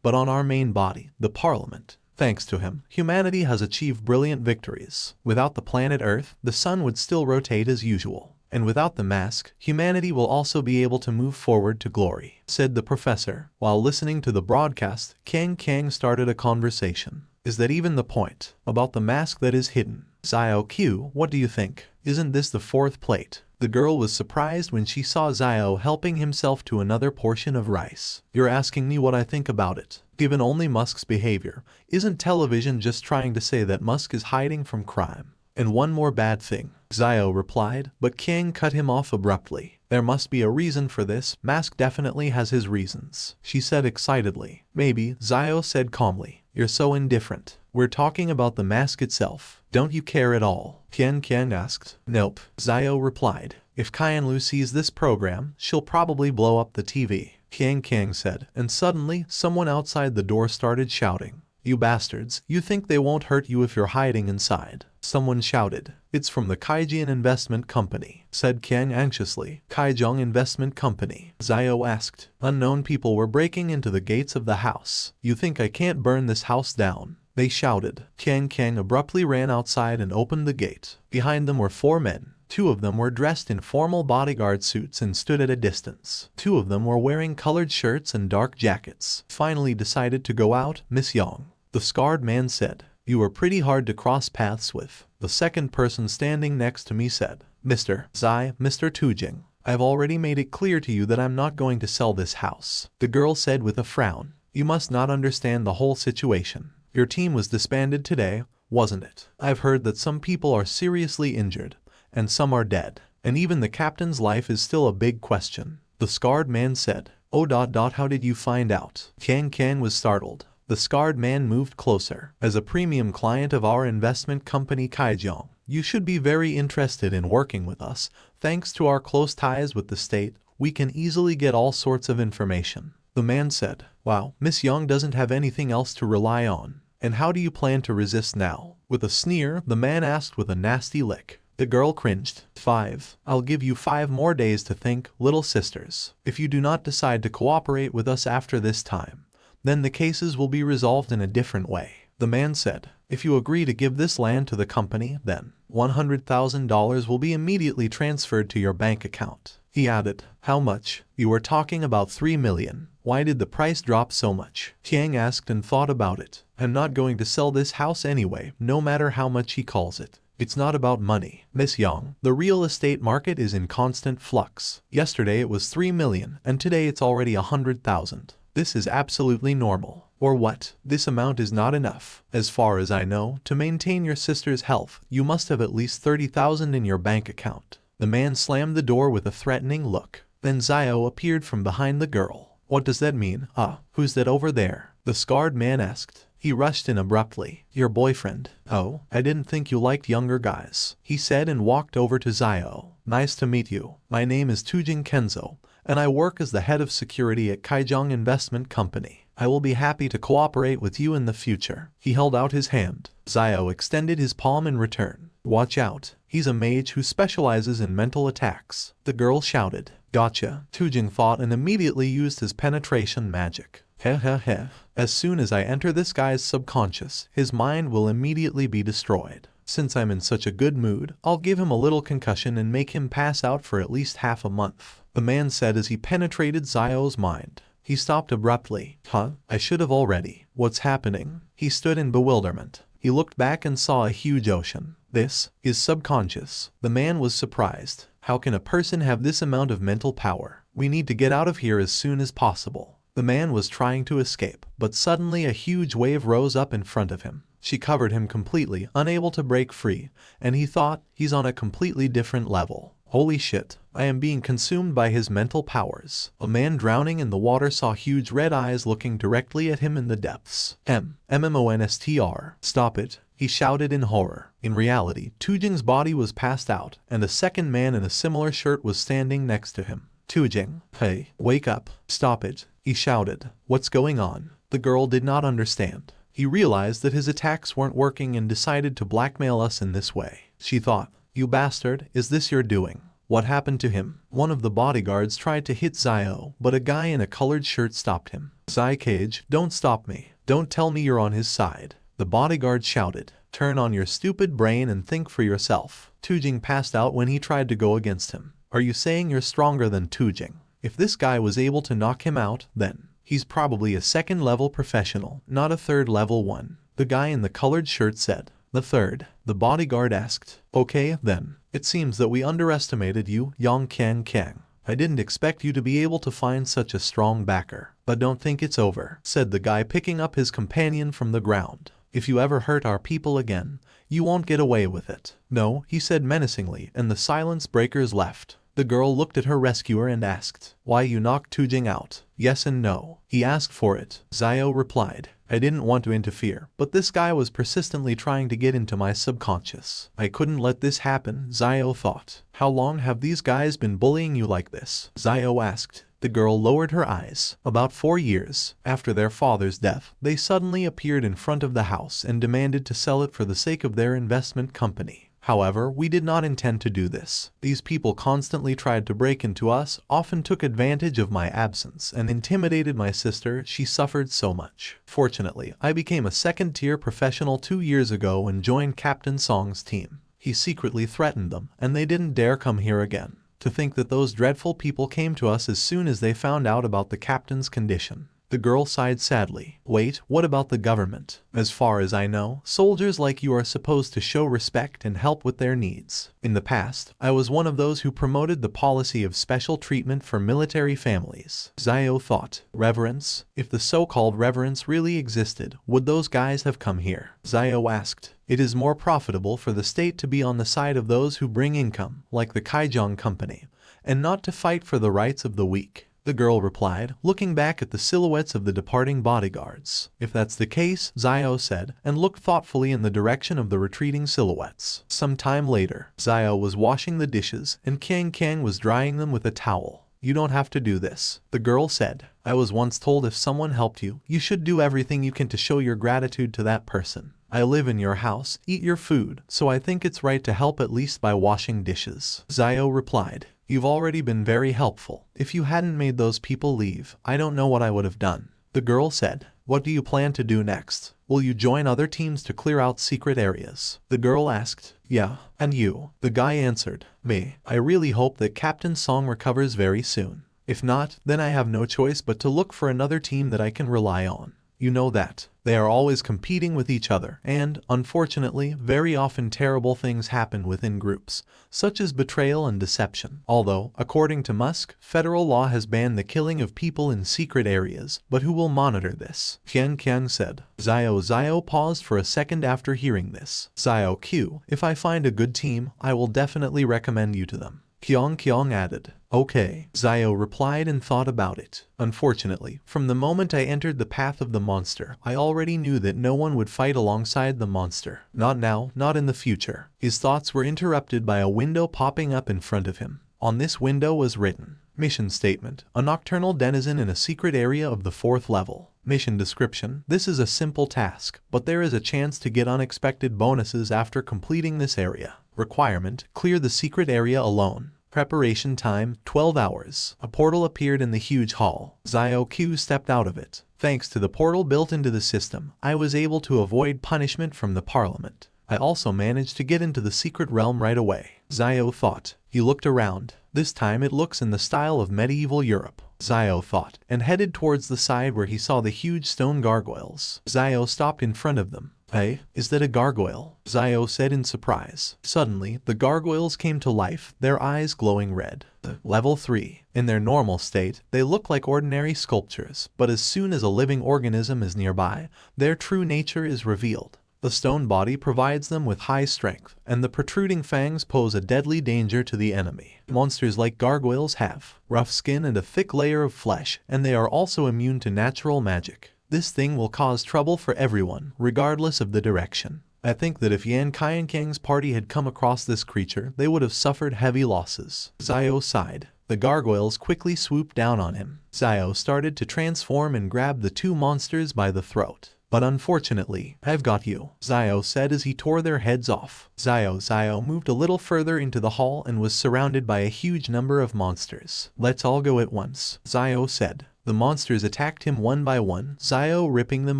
but on our main body, the parliament. Thanks to him, humanity has achieved brilliant victories. Without the planet Earth, the sun would still rotate as usual. And without the mask, humanity will also be able to move forward to glory, said the professor. While listening to the broadcast, Kang started a conversation. Is that even the point? About the mask that is hidden? Xiao Q, what do you think? Isn't this the fourth plate? The girl was surprised when she saw Xiao helping himself to another portion of rice. You're asking me what I think about it. Given only Musk's behavior, isn't television just trying to say that Musk is hiding from crime? And one more bad thing, Xiao replied, but Kang cut him off abruptly. There must be a reason for this. Musk definitely has his reasons, she said excitedly. Maybe, Xiao said calmly. You're so indifferent. We're talking about the mask itself. Don't you care at all? Kang asked. Nope, Xiao replied. If Qianlu sees this program, she'll probably blow up the TV. Kang said, and suddenly, someone outside the door started shouting. You bastards, you think they won't hurt you if you're hiding inside? Someone shouted. It's from the Kaijian Investment Company, said Kang anxiously. Kaijian Investment Company? Xiao asked. Unknown people were breaking into the gates of the house. You think I can't burn this house down? They shouted. Kang abruptly ran outside and opened the gate. Behind them were 4 men. 2 of them were dressed in formal bodyguard suits and stood at a distance. 2 of them were wearing colored shirts and dark jackets. Finally decided to go out, Miss Yang. The scarred man said. You were pretty hard to cross paths with. The second person standing next to me said. Mr. Tujing. I've already made it clear to you that I'm not going to sell this house. The girl said with a frown. You must not understand the whole situation. Your team was disbanded today, wasn't it? I've heard that some people are seriously injured, and some are dead, and even the captain's life is still a big question. The scarred man said. Oh. How did you find out? Kang was startled. The scarred man moved closer. As a premium client of our investment company Kaijian, you should be very interested in working with us. Thanks to our close ties with the state, we can easily get all sorts of information. The man said. Wow, Miss Yang doesn't have anything else to rely on. And how do you plan to resist now? With a sneer, the man asked with a nasty lick. The girl cringed. 5. I'll give you 5 more days to think, little sisters. If you do not decide to cooperate with us after this time, then the cases will be resolved in a different way. The man said, if you agree to give this land to the company, then $100,000 will be immediately transferred to your bank account. He added, how much? You were talking about $3 million. Why did the price drop so much? Tiang asked and thought about it. I'm not going to sell this house anyway, no matter how much he calls it. It's not about money, Miss Yang. The real estate market is in constant flux. Yesterday it was $3 million, and today it's already $100,000. This is absolutely normal. Or what? This amount is not enough. As far as I know, to maintain your sister's health, you must have at least $30,000 in your bank account. The man slammed the door with a threatening look. Then Zio appeared from behind the girl. What does that mean? Who's that over there? The scarred man asked. He rushed in abruptly. Your boyfriend. Oh, I didn't think you liked younger guys, he said and walked over to Zio. Nice to meet you. My name is Tujing Kenzo, and I work as the head of security at Kaijong Investment Company. I will be happy to cooperate with you in the future. He held out his hand. Zio extended his palm in return. Watch out. He's a mage who specializes in mental attacks. The girl shouted. Gotcha, Tujing thought and immediately used his penetration magic. Heh. As soon as I enter this guy's subconscious, his mind will immediately be destroyed. Since I'm in such a good mood, I'll give him a little concussion and make him pass out for at least half a month, the man said as he penetrated Zio's mind. He stopped abruptly. I should have already. What's happening? He stood in bewilderment. He looked back and saw a huge ocean. This is subconscious. The man was surprised. How can a person have this amount of mental power? We need to get out of here as soon as possible. The man was trying to escape, but suddenly a huge wave rose up in front of him. She covered him completely, unable to break free, and he thought, he's on a completely different level. Holy shit, I am being consumed by his mental powers. A man drowning in the water saw huge red eyes looking directly at him in the depths. MMONSTR. Stop it, he shouted in horror. In reality, Tujing's body was passed out, and a second man in a similar shirt was standing next to him. Tujing, hey, wake up, stop it, he shouted. What's going on? The girl did not understand. He realized that his attacks weren't working and decided to blackmail us in this way. She thought, you bastard, is this your doing? What happened to him? One of the bodyguards tried to hit Zio, but a guy in a colored shirt stopped him. Zai Cage, don't stop me. Don't tell me you're on his side. The bodyguard shouted. Turn on your stupid brain and think for yourself. Tujing passed out when he tried to go against him. Are you saying you're stronger than Tujing? If this guy was able to knock him out, then he's probably a second-level professional, not a third-level one. The guy in the colored shirt said. The third. The bodyguard asked. Okay, then. It seems that we underestimated you, Yang Kang. I didn't expect you to be able to find such a strong backer. But don't think it's over, said the guy picking up his companion from the ground. If you ever hurt our people again, you won't get away with it. No, he said menacingly, and the silence breakers left. The girl looked at her rescuer and asked, why you knocked Tujing out? Yes and no. He asked for it. Zio replied. I didn't want to interfere, but this guy was persistently trying to get into my subconscious. I couldn't let this happen, Zio thought. How long have these guys been bullying you like this? Zio asked. The girl lowered her eyes. About 4 years. After their father's death, they suddenly appeared in front of the house and demanded to sell it for the sake of their investment company. However, we did not intend to do this. These people constantly tried to break into us, often took advantage of my absence, and intimidated my sister. She suffered so much. Fortunately, I became a second-tier professional 2 years ago and joined Captain Song's team. He secretly threatened them, and they didn't dare come here again. To think that those dreadful people came to us as soon as they found out about the captain's condition. The girl sighed sadly. Wait, what about the government? As far as I know, soldiers like you are supposed to show respect and help with their needs. In the past, I was one of those who promoted the policy of special treatment for military families. Zio thought. Reverence? If the so-called reverence really existed, would those guys have come here? Zio asked. It is more profitable for the state to be on the side of those who bring income, like the Kaijong Company, and not to fight for the rights of the weak. The girl replied, looking back at the silhouettes of the departing bodyguards. If that's the case, Zio said, and looked thoughtfully in the direction of the retreating silhouettes. Some time later, Zio was washing the dishes, and Kang was drying them with a towel. You don't have to do this, the girl said. I was once told if someone helped you, you should do everything you can to show your gratitude to that person. I live in your house, eat your food, so I think it's right to help at least by washing dishes. Zio replied. You've already been very helpful. If you hadn't made those people leave, I don't know what I would have done. The girl said. What do you plan to do next? Will you join other teams to clear out secret areas? The girl asked. Yeah. And you? The guy answered. Me. I really hope that Captain Song recovers very soon. If not, then I have no choice but to look for another team that I can rely on. You know that. They are always competing with each other, and, unfortunately, very often terrible things happen within groups, such as betrayal and deception. Although, according to Musk, federal law has banned the killing of people in secret areas, but who will monitor this? Qiang said. Zio paused for a second after hearing this. Zio Q, if I find a good team, I will definitely recommend you to them. Qiang added. Okay, Zio replied and thought about it. Unfortunately, from the moment I entered the path of the monster, I already knew that no one would fight alongside the monster. Not now, not in the future. His thoughts were interrupted by a window popping up in front of him. On this window was written, Mission Statement, a nocturnal denizen in a secret area of the 4th level. Mission description, this is a simple task, but there is a chance to get unexpected bonuses after completing this area. Requirement, clear the secret area alone. Preparation time, 12 hours. A portal appeared in the huge hall. Zio Q stepped out of it. Thanks to the portal built into the system, I was able to avoid punishment from the parliament. I also managed to get into the secret realm right away. Zio thought. He looked around. This time it looks in the style of medieval Europe. Zio thought, and headed towards the side where he saw the huge stone gargoyles. Zio stopped in front of them. Hey, is that a gargoyle? Zio said in surprise. Suddenly, the gargoyles came to life, their eyes glowing red. Level 3. In their normal state, they look like ordinary sculptures, but as soon as a living organism is nearby, their true nature is revealed. The stone body provides them with high strength, and the protruding fangs pose a deadly danger to the enemy. Monsters like gargoyles have rough skin and a thick layer of flesh, and they are also immune to natural magic. This thing will cause trouble for everyone, regardless of the direction. I think that if Yan Qiankang's party had come across this creature, they would have suffered heavy losses. Zio sighed. The gargoyles quickly swooped down on him. Zio started to transform and grabbed the two monsters by the throat. But unfortunately, I've got you, Zio said as he tore their heads off. Zio moved a little further into the hall and was surrounded by a huge number of monsters. Let's all go at once, Zio said. The monsters attacked him one by one, Zio ripping them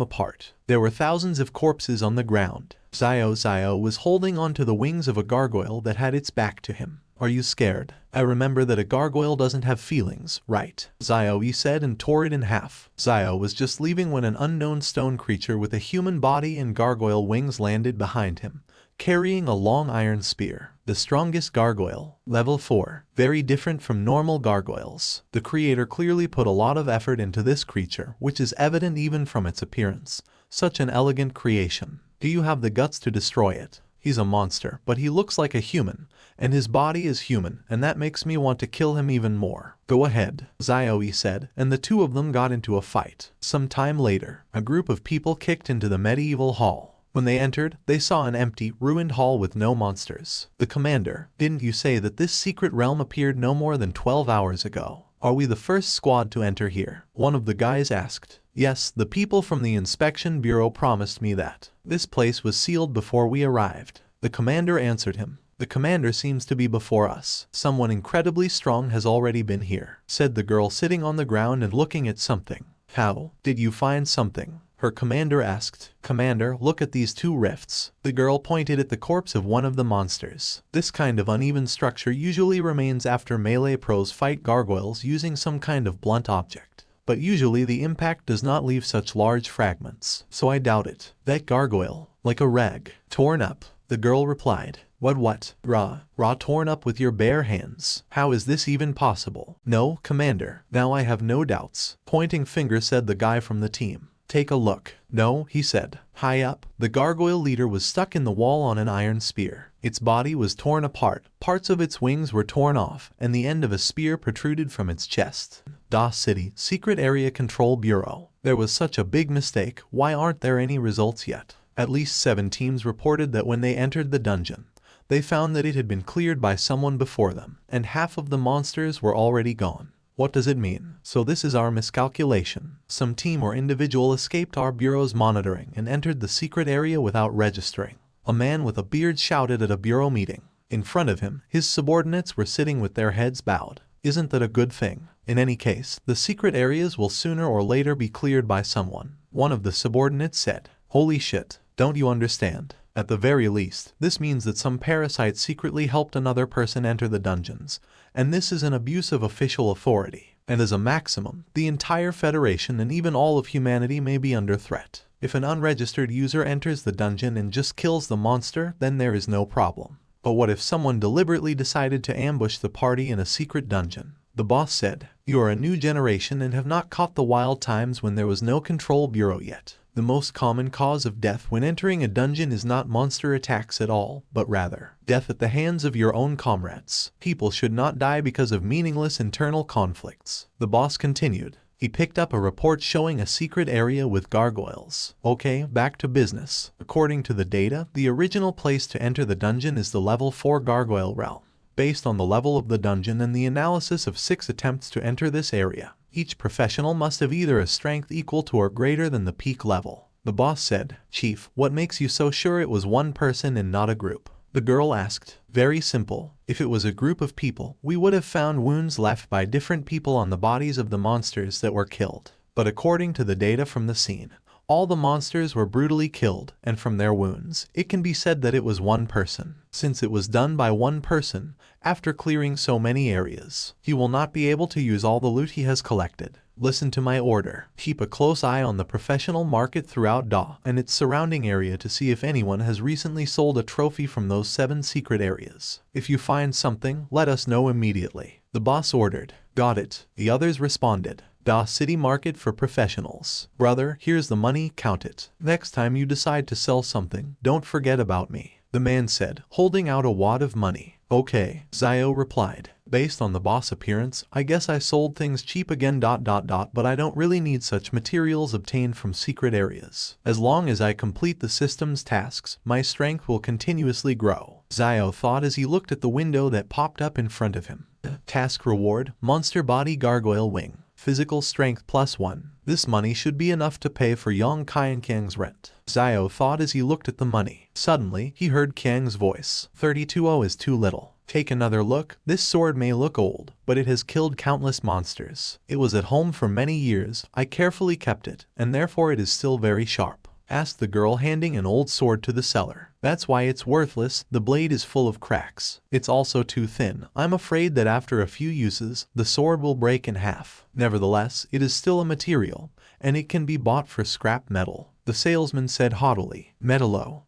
apart. There were thousands of corpses on the ground. Zio was holding onto the wings of a gargoyle that had its back to him. Are you scared? I remember that a gargoyle doesn't have feelings, right? Zio said and tore it in half. Zio was just leaving when an unknown stone creature with a human body and gargoyle wings landed behind him, carrying a long iron spear. The strongest gargoyle. Level 4. Very different from normal gargoyles. The creator clearly put a lot of effort into this creature, which is evident even from its appearance. Such an elegant creation. Do you have the guts to destroy it? He's a monster, but he looks like a human, and his body is human, and that makes me want to kill him even more. Go ahead, Zio said, and the two of them got into a fight. Some time later, a group of people kicked into the medieval hall. When they entered, they saw an empty, ruined hall with no monsters. The commander, didn't you say that this secret realm appeared no more than 12 hours ago? Are we the first squad to enter here? One of the guys asked. Yes, the people from the inspection bureau promised me that. This place was sealed before we arrived. The commander answered him. The commander seems to be before us. Someone incredibly strong has already been here, said the girl sitting on the ground and looking at something. How? Did you find something? Her commander asked. Commander, look at these two rifts. The girl pointed at the corpse of one of the monsters. This kind of uneven structure usually remains after melee pros fight gargoyles using some kind of blunt object. But usually the impact does not leave such large fragments, so I doubt it. That gargoyle, like a rag, torn up, the girl replied. What? Raw torn up with your bare hands. How is this even possible? No, Commander, now I have no doubts. Pointing finger said the guy from the team. Take a look. No, he said. High up, the gargoyle leader was stuck in the wall on an iron spear. Its body was torn apart, parts of its wings were torn off, and the end of a spear protruded from its chest. DOS City, Secret Area Control Bureau. There was such a big mistake, why aren't there any results yet? At least 7 teams reported that when they entered the dungeon, they found that it had been cleared by someone before them, and half of the monsters were already gone. What does it mean? So this is our miscalculation. Some team or individual escaped our bureau's monitoring and entered the secret area without registering. A man with a beard shouted at a bureau meeting. In front of him, his subordinates were sitting with their heads bowed. Isn't that a good thing? In any case, the secret areas will sooner or later be cleared by someone. One of the subordinates said. Holy shit, don't you understand? At the very least, this means that some parasite secretly helped another person enter the dungeons, and this is an abuse of official authority. And as a maximum, the entire Federation and even all of humanity may be under threat. If an unregistered user enters the dungeon and just kills the monster, then there is no problem. But what if someone deliberately decided to ambush the party in a secret dungeon? The boss said, "You are a new generation and have not caught the wild times when there was no control bureau yet. The most common cause of death when entering a dungeon is not monster attacks at all, but rather death at the hands of your own comrades. People should not die because of meaningless internal conflicts." The boss continued. He picked up a report showing a secret area with gargoyles. Okay, back to business. According to the data, the original place to enter the dungeon is the level 4 gargoyle realm. Based on the level of the dungeon and the analysis of 6 attempts to enter this area, each professional must have either a strength equal to or greater than the peak level. The boss said, "Chief, what makes you so sure it was one person and not a group?" The girl asked. "Very simple. If it was a group of people, we would have found wounds left by different people on the bodies of the monsters that were killed. But according to the data from the scene, all the monsters were brutally killed, and from their wounds, it can be said that it was one person. Since it was done by one person, after clearing so many areas, he will not be able to use all the loot he has collected. Listen to my order. Keep a close eye on the professional market throughout Da and its surrounding area to see if anyone has recently sold a trophy from those 7 secret areas. If you find something, let us know immediately." The boss ordered. "Got it." The others responded. Da City Market for professionals. "Brother, here's the money, count it. Next time you decide to sell something, don't forget about me," the man said, holding out a wad of money. "Okay," Zio replied. "Based on the boss appearance, I guess I sold things cheap again. But I don't really need such materials obtained from secret areas. As long as I complete the system's tasks, my strength will continuously grow," Zio thought as he looked at the window that popped up in front of him. Task reward, Monster Body Gargoyle Wing. Physical strength +1. This money should be enough to pay for Yong Kang's rent, Zio thought as he looked at the money. Suddenly, he heard Kang's voice. 32 is too little. Take another look. This sword may look old, but it has killed countless monsters. It was at home for many years. I carefully kept it, and therefore it is still very sharp," asked the girl, handing an old sword to the seller. "That's why it's worthless. The blade is full of cracks. It's also too thin. I'm afraid that after a few uses, the sword will break in half. Nevertheless, it is still a material, and it can be bought for scrap metal," the salesman said haughtily. "Metalo."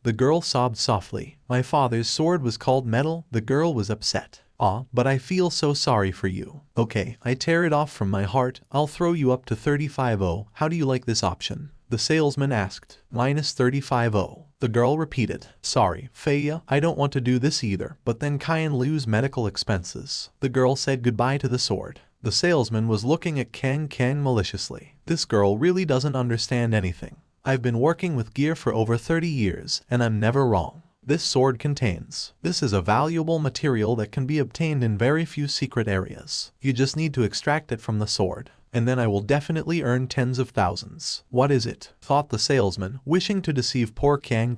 The girl sobbed softly. "My father's sword was called metal." The girl was upset. "Ah, but I feel so sorry for you." "Okay, I tear it off from my heart. I'll throw you up to 35. How do you like this option?" the salesman asked. -35. The girl repeated. "Sorry, Faya, I don't want to do this either, but then Kyan lose medical expenses." The girl said goodbye to the sword. The salesman was looking at Kang maliciously. "This girl really doesn't understand anything. I've been working with gear for over 30 years, and I'm never wrong. This sword contains. This is a valuable material that can be obtained in very few secret areas. You just need to extract it from the sword, and then I will definitely earn tens of thousands." "What is it?" thought the salesman, wishing to deceive poor Kang.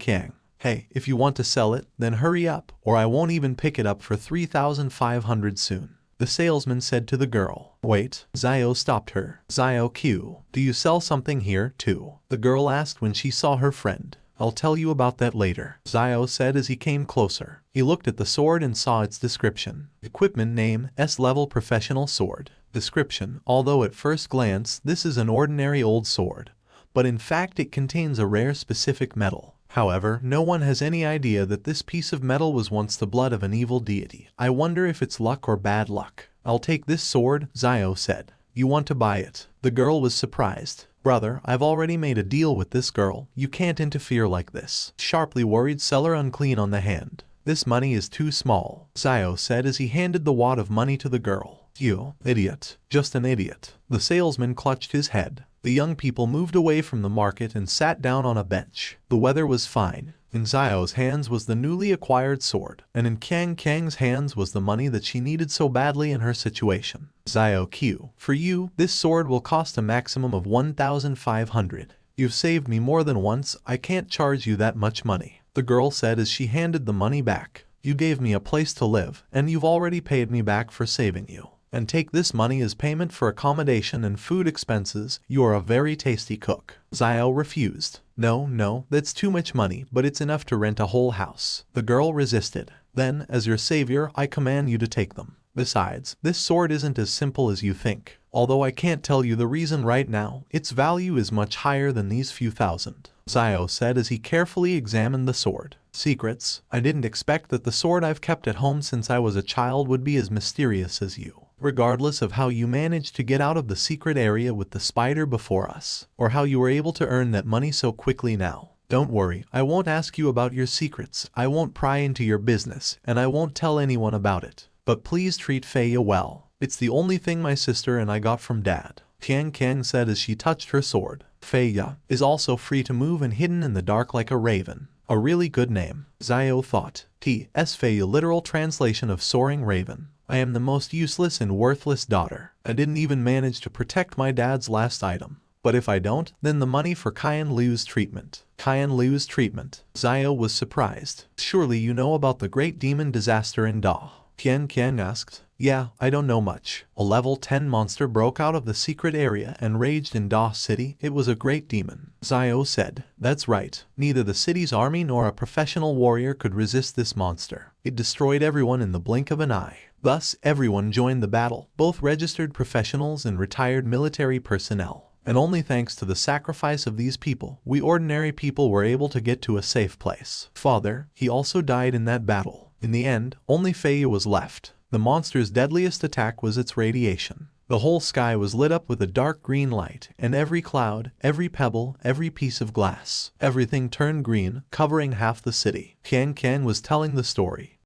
"Hey, if you want to sell it, then hurry up, or I won't even pick it up for 3,500 soon," the salesman said to the girl. "Wait," Zio stopped her. "Zio Q, do you sell something here, too?" the girl asked when she saw her friend. "I'll tell you about that later," Zio said as he came closer. He looked at the sword and saw its description. Equipment name, S-level professional sword. Description, although at first glance this is an ordinary old sword, but in fact it contains a rare specific metal. However, no one has any idea that this piece of metal was once the blood of an evil deity. I wonder if it's luck or bad luck. "I'll take this sword," Zio said. "You want to buy it?" The girl was surprised. "Brother, I've already made a deal with this girl. You can't interfere like this." Sharply worried seller unclean on the hand. "This money is too small," Zio said as he handed the wad of money to the girl. "You idiot. Just an idiot." The salesman clutched his head. The young people moved away from the market and sat down on a bench. The weather was fine. In Zio's hands was the newly acquired sword, and in Kang's hands was the money that she needed so badly in her situation. "Zio Q, for you, this sword will cost a maximum of 1,500. You've saved me more than once. I can't charge you that much money," the girl said as she handed the money back. "You gave me a place to live, and you've already paid me back for saving you. And take this money as payment for accommodation and food expenses. You are a very tasty cook. Xiao refused. No, that's too much money, but it's enough to rent a whole house. The girl resisted. Then, as your savior, I command you to take them. Besides, this sword isn't as simple as you think. Although I can't tell you the reason right now, its value is much higher than these few thousand. Xiao said as he carefully examined the sword. Secrets? I didn't expect that the sword I've kept at home since I was a child would be as mysterious as you. Regardless of how you managed to get out of the secret area with the spider before us, or how you were able to earn that money so quickly now. Don't worry, I won't ask you about your secrets, I won't pry into your business, and I won't tell anyone about it. But please treat Feiya well. It's the only thing my sister and I got from Dad. Tian Kang said as she touched her sword. Feiya is also free to move and hidden in the dark like a raven. A really good name, Xiao thought. T.S. Feiya, literal translation of soaring raven. I am the most useless and worthless daughter. I didn't even manage to protect my dad's last item. But if I don't, then the money for Qian Liu's treatment. Qian Liu's treatment. Xiao was surprised. Surely you know about the great demon disaster in Da. Tian Qian asked. Yeah, I don't know much. A level 10 monster broke out of the secret area and raged in Da City. It was a great demon. Xiao said. That's right. Neither the city's army nor a professional warrior could resist this monster. It destroyed everyone in the blink of an eye. Thus, everyone joined the battle, both registered professionals and retired military personnel. And only thanks to the sacrifice of these people, we ordinary people were able to get to a safe place. Father, he also died in that battle. In the end, only Feiya was left. The monster's deadliest attack was its radiation. The whole sky was lit up with a dark green light, and every cloud, every pebble, every piece of glass, everything turned green, covering half the city. Tian Kang was telling the story.